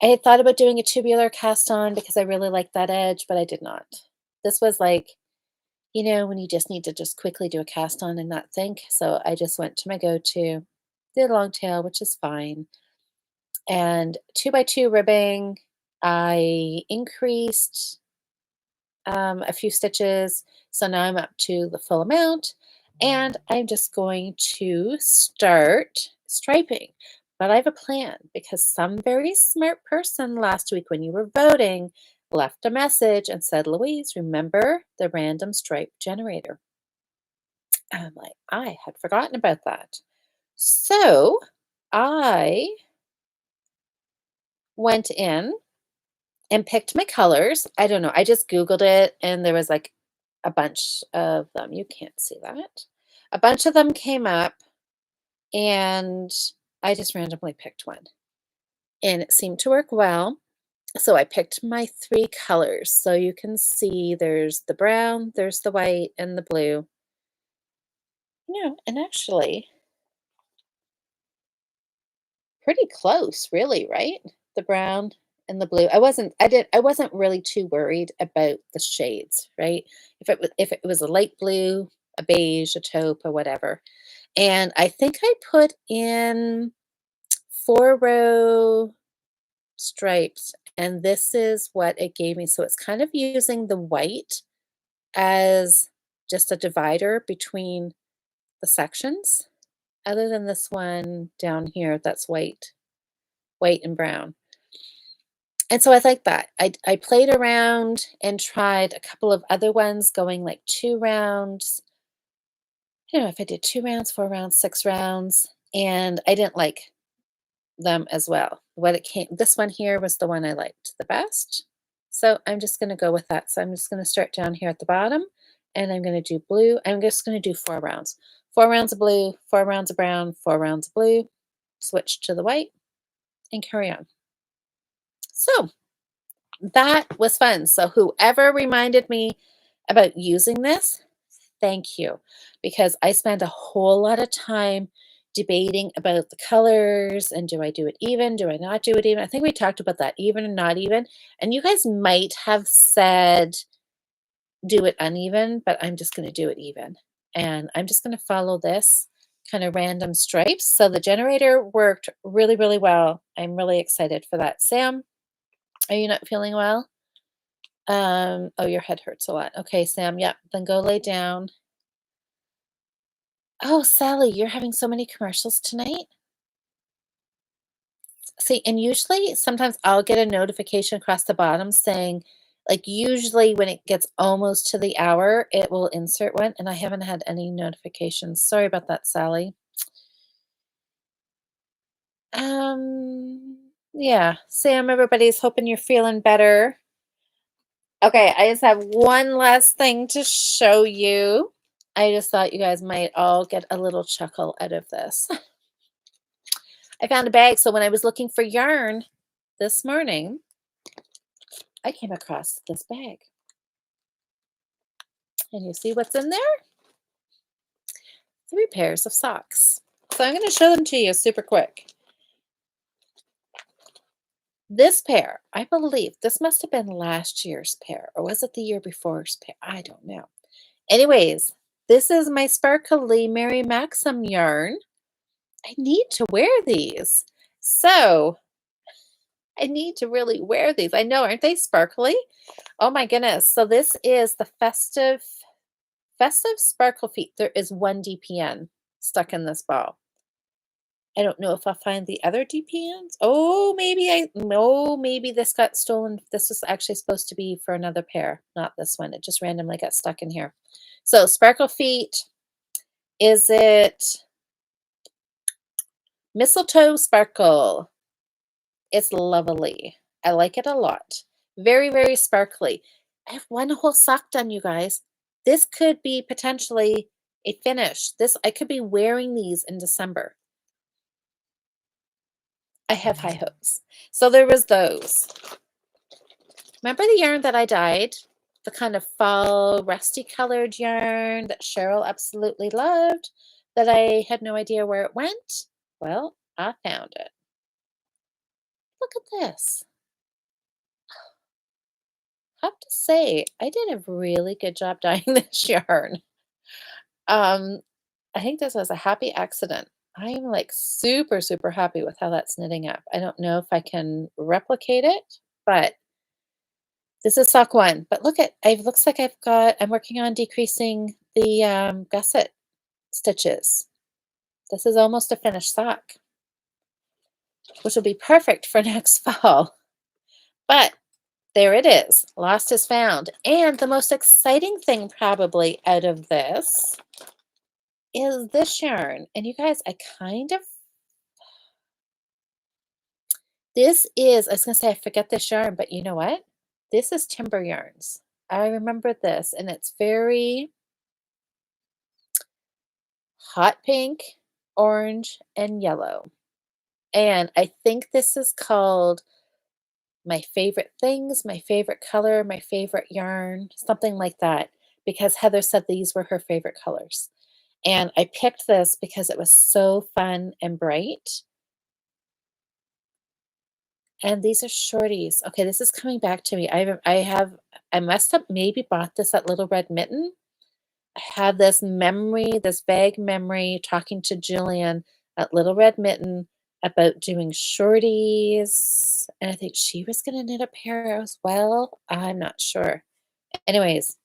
I had thought about doing a tubular cast on because I really like that edge, but I did not. This was like, when you just need to just quickly do a cast on and not think. So I just went to my go-to, did a long tail, which is fine. And 2x2 ribbing, I increased a few stitches. So now I'm up to the full amount and I'm just going to start striping. But I have a plan because some very smart person last week when you were voting left a message and said, Louise, remember the random stripe generator. And I'm like, I had forgotten about that. So I went in and picked my colors. I don't know. I just Googled it and there was like a bunch of them. You can't see that. A bunch of them came up and I just randomly picked one and it seemed to work well. So I picked my three colors. So you can see there's the brown, there's the white, and the blue. And actually pretty close, really, right? The brown and the blue. I wasn't really too worried about the shades, right? If it was a light blue, a beige, a taupe, or whatever. And I think I put in 4-row stripes, and this is what it gave me. So it's kind of using the white as just a divider between the sections, other than this one down here that's white and brown. And so I like that. I played around and tried a couple of other ones going like 2 rounds. I don't know if I did 2 rounds, 4 rounds, 6 rounds, and I didn't like them as well. This one here was the one I liked the best. So I'm just gonna go with that. So I'm just gonna start down here at the bottom and I'm gonna do blue. I'm just gonna do 4 rounds. 4 rounds of blue, 4 rounds of brown, 4 rounds of blue, switch to the white and carry on. So that was fun. So whoever reminded me about using this, thank you, because I spent a whole lot of time debating about the colors and do I do it even? Do I not do it even? I think we talked about that, even and not even. And you guys might have said do it uneven, but I'm just going to do it even. And I'm just going to follow this kind of random stripes. So the generator worked really, really well. I'm really excited for that. Sam, are you not feeling well? Oh, your head hurts a lot. Okay, Sam, yep, then go lay down. Oh, Sally, you're having so many commercials tonight? See, and usually sometimes I'll get a notification across the bottom saying, like, usually when it gets almost to the hour, it will insert one, and I haven't had any notifications. Sorry about that, Sally. Yeah, Sam, everybody's hoping you're feeling better. Okay, I just have one last thing to show you. I just thought you guys might all get a little chuckle out of this. I found a bag. So when I was looking for yarn this morning, I came across this bag. And you see what's in there? 3 pairs of socks. So I'm going to show them to you super quick. This pair, I believe, this must have been last year's pair, or was it the year before's pair? I don't know. Anyways, this is my sparkly Mary Maxim yarn. I need to wear these. So I need to really wear these. I know, aren't they sparkly? Oh my goodness. So this is the festive sparkle feet. There is 1 DPN stuck in this ball. I don't know if I'll find the other DPNs. Maybe this got stolen. This was actually supposed to be for another pair, not this one. It just randomly got stuck in here. So sparkle feet, is it mistletoe sparkle? It's lovely. I like it a lot. Very, very sparkly. I have one whole sock done, you guys. This could be potentially a finish. I could be wearing these in December. I have high hopes. So there was those. Remember the yarn that I dyed? The kind of fall rusty colored yarn that Cheryl absolutely loved, that I had no idea where it went? Well, I found it. Look at this. have to say, I did a really good job dyeing this yarn. Um, I think this was a happy accident. I'm like super, super happy with how that's knitting up. I don't know if I can replicate it, but this is sock one. But look at, it looks like I'm working on decreasing the gusset stitches. This is almost a finished sock, which will be perfect for next fall. But there it is. Lost is found. And the most exciting thing probably out of this is this yarn. And you guys, I was going to say, I forget this yarn, but you know what? This is Timber Yarns. I remember this, and it's very hot pink, orange, and yellow. And I think this is called My Favorite Things, My Favorite Color, My Favorite Yarn, something like that, because Heather said these were her favorite colors. And I picked this because it was so fun and bright. And these are shorties. Okay, this is coming back to me. I must have maybe bought this at Little Red Mitten. I have this memory, this vague memory talking to Julian at Little Red Mitten about doing shorties. And I think she was going to knit a pair as well. I'm not sure. Anyways,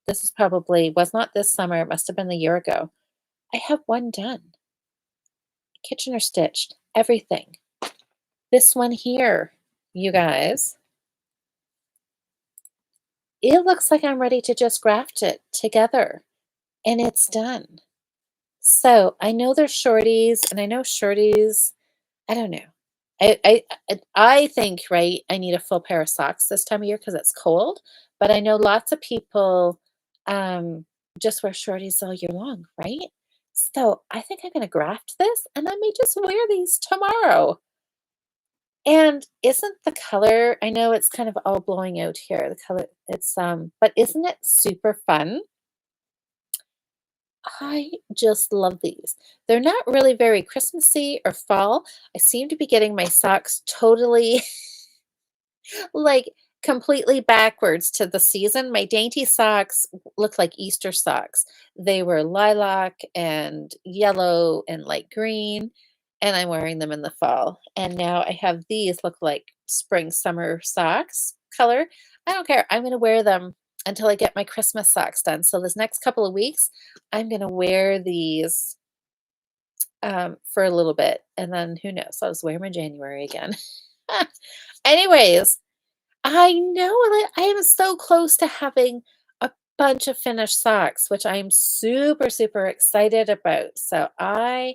this is probably, was not this summer. It must have been a year ago. I have one done. Kitchener stitched, everything. This one here, you guys, it looks like I'm ready to just graft it together and it's done. So I know there's shorties and I know shorties, I don't know. I think, right, I need a full pair of socks this time of year because it's cold, but I know lots of people um, just wear shorties all year long, right? So I think I'm gonna graft this and I may just wear these tomorrow. And isn't the color, I know it's kind of all blowing out here, the color, but isn't it super fun? I just love these. They're not really very Christmassy or fall. I seem to be getting my socks totally like completely backwards to the season. My dainty socks look like Easter socks. They were lilac and yellow and light green, and I'm wearing them in the fall. And now I have these look like spring summer socks color. I don't care. I'm going to wear them until I get my Christmas socks done. So this next couple of weeks, I'm going to wear these for a little bit, and then who knows? I'll just wear them in January again. Anyways, I know that I am so close to having a bunch of finished socks, which I'm super, super excited about. So I'm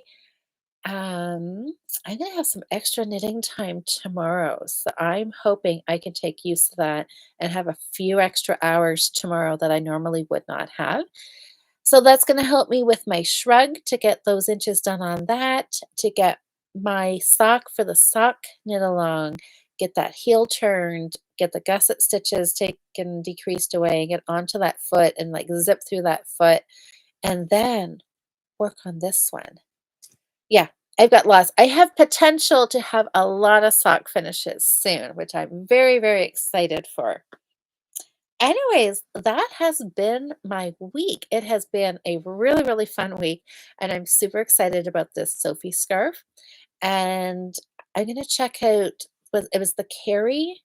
gonna have some extra knitting time tomorrow. So I'm hoping I can take use of that and have a few extra hours tomorrow that I normally would not have. So that's going to help me with my shrug to get those inches done on that, to get my sock for the sock knit along, get that heel turned, get the gusset stitches taken, decreased away, get onto that foot and like zip through that foot, and then work on this one. Yeah, I've got lots. I have potential to have a lot of sock finishes soon, which I'm very, very excited for. Anyways, that has been my week. It has been a really, really fun week, and I'm super excited about this Sophie scarf. And I'm gonna check out it was the Carrie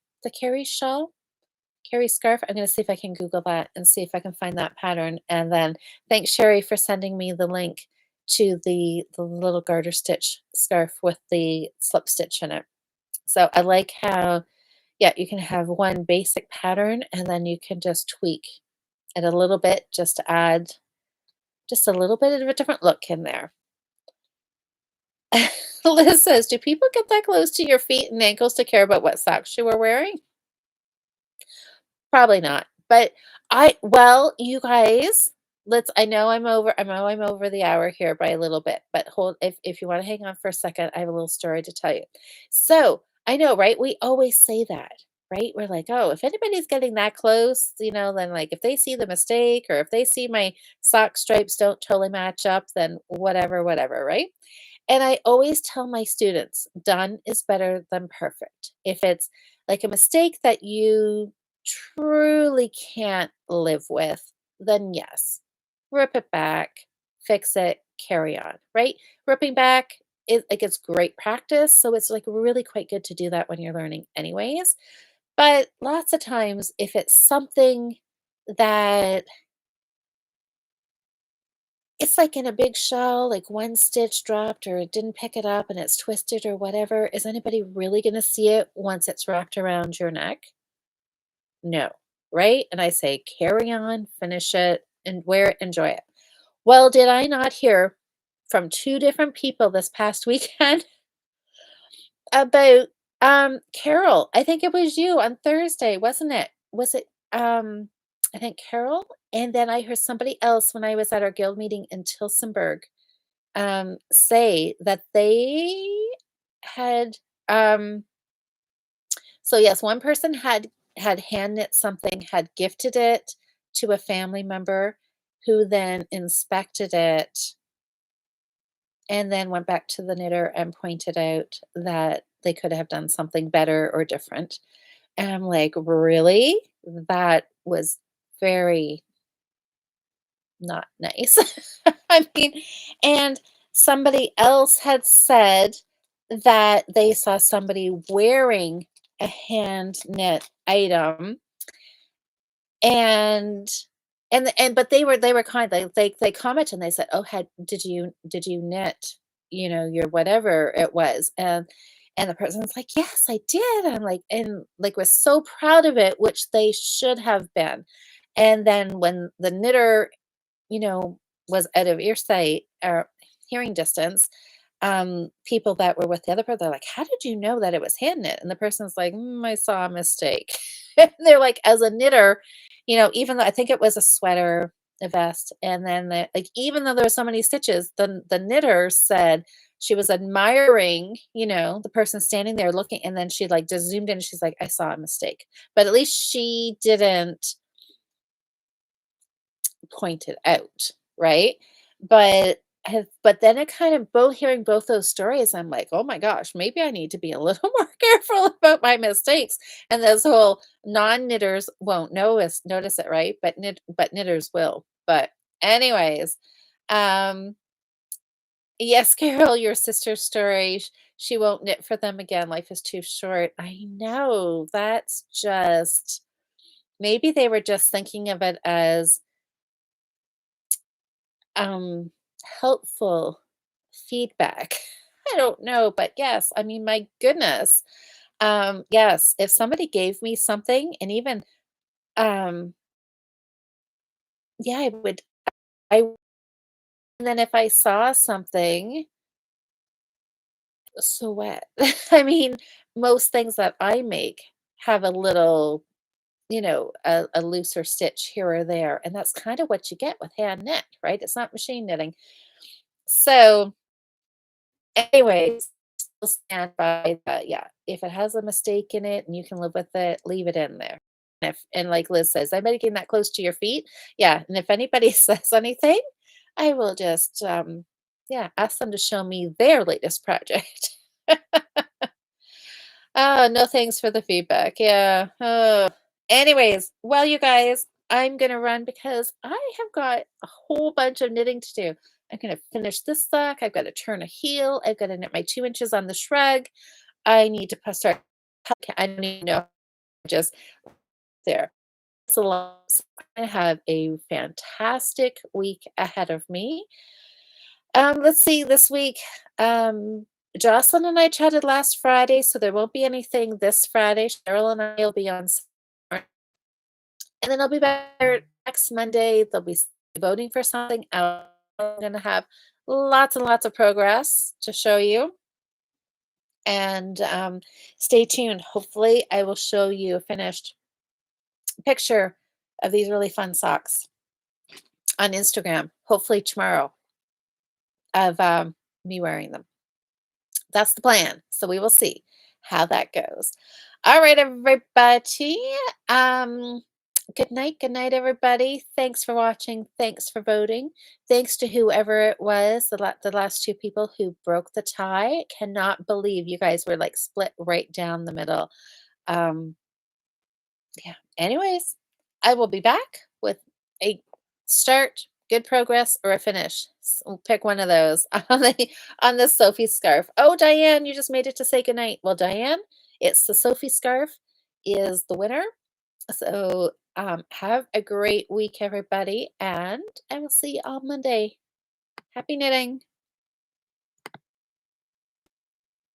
shawl, Carrie scarf. I'm gonna see if I can Google that and see if I can find that pattern. And then thanks Sherry for sending me the link to the little garter stitch scarf with the slip stitch in it. So I like how, yeah, you can have one basic pattern and then you can just tweak it a little bit just to add just a little bit of a different look in there. Liz says, do people get that close to your feet and ankles to care about what socks you were wearing? Probably not. But well, you guys, I know I'm over the hour here by a little bit, but hold if you want to hang on for a second, I have a little story to tell you. So I know, right? We always say that, right? We're like, oh, if anybody's getting that close, then like if they see the mistake or if they see my sock stripes don't totally match up, then whatever, whatever, right? And I always tell my students, done is better than perfect. If it's like a mistake that you truly can't live with, then yes, rip it back, fix it, carry on, right? Ripping back is like it's great practice. So it's like really quite good to do that when you're learning, anyways. But lots of times, if it's something that it's like in a big shawl, like one stitch dropped or it didn't pick it up and it's twisted or whatever, is anybody really going to see it once it's wrapped around your neck? No, right? And I say, carry on, finish it, and wear it, enjoy it. Well, did I not hear from two different people this past weekend about Carol? I think it was you on Thursday, wasn't it? Was it I think Carol? And then I heard somebody else when I was at our guild meeting in Tilsonburg say that they had so yes, one person had hand knit something, had gifted it to a family member who then inspected it and then went back to the knitter and pointed out that they could have done something better or different. And I'm like, "Really?" That was very not nice. I mean, and somebody else had said that they saw somebody wearing a hand knit item and and but they were kind, they commented and they said, "Oh, had did you knit, your whatever it was?" And the person's like, "Yes, I did." I'm like and, like, was so proud of it, which they should have been. And then when the knitter, you know, was out of earsight or hearing distance, people that were with the other person, they're like, "How did you know that it was hand knit?" And the person's like, "I saw a mistake." And they're like, as a knitter, even though I think it was a sweater, a vest, and then like even though there were so many stitches, the knitter said she was admiring, the person standing there looking, and then she like just zoomed in. And she's like, "I saw a mistake," but at least she didn't pointed out, right? But then it kind of both hearing both those stories, I'm like, "Oh my gosh, maybe I need to be a little more careful about my mistakes." And this whole non-knitters won't notice it, right? But knitters will. But anyways, um, yes, Carol, your sister's story, she won't knit for them again. Life is too short. I know. That's just maybe they were just thinking of it as um, helpful feedback. I don't know, but yes, I mean, my goodness. Yes, if somebody gave me something and even, um, yeah, I, and then if I saw something, so what? I mean, most things that I make have a little, a looser stitch here or there. And that's kind of what you get with hand knit, right? It's not machine knitting. So, anyways, still stand by that, yeah, if it has a mistake in it and you can live with it, leave it in there. And like Liz says, "I'm making that close to your feet." Yeah, and if anybody says anything, I will just, yeah, ask them to show me their latest project. Oh, no thanks for the feedback, yeah, oh. Anyways, well, you guys, I'm gonna run because I have got a whole bunch of knitting to do. I'm gonna finish this sock, I've gotta turn a heel, I've gotta knit my 2 inches on the shrug, I need to start I don't even know, just there. It's a lot. So I have a fantastic week ahead of me. Let's see, this week, Jocelyn and I chatted last Friday, so there won't be anything this Friday. Cheryl and I will be on and then I'll be back there next Monday. They'll be voting for something else. I'm gonna have lots and lots of progress to show you. And stay tuned. Hopefully, I will show you a finished picture of these really fun socks on Instagram. Hopefully tomorrow of me wearing them. That's the plan. So we will see how that goes. All right, everybody. Um, good night, everybody. Thanks for watching. Thanks for voting. Thanks to whoever it was, the last two people who broke the tie. Cannot believe you guys were like split right down the middle. Um, Yeah. Anyways, I will be back with a start, good progress, or a finish. We'll pick one of those on the Sophie scarf. Oh, Diane, you just made it to say goodnight. Well, Diane, it's the Sophie scarf is the winner. So have a great week, everybody, and I will see you on Monday. Happy knitting.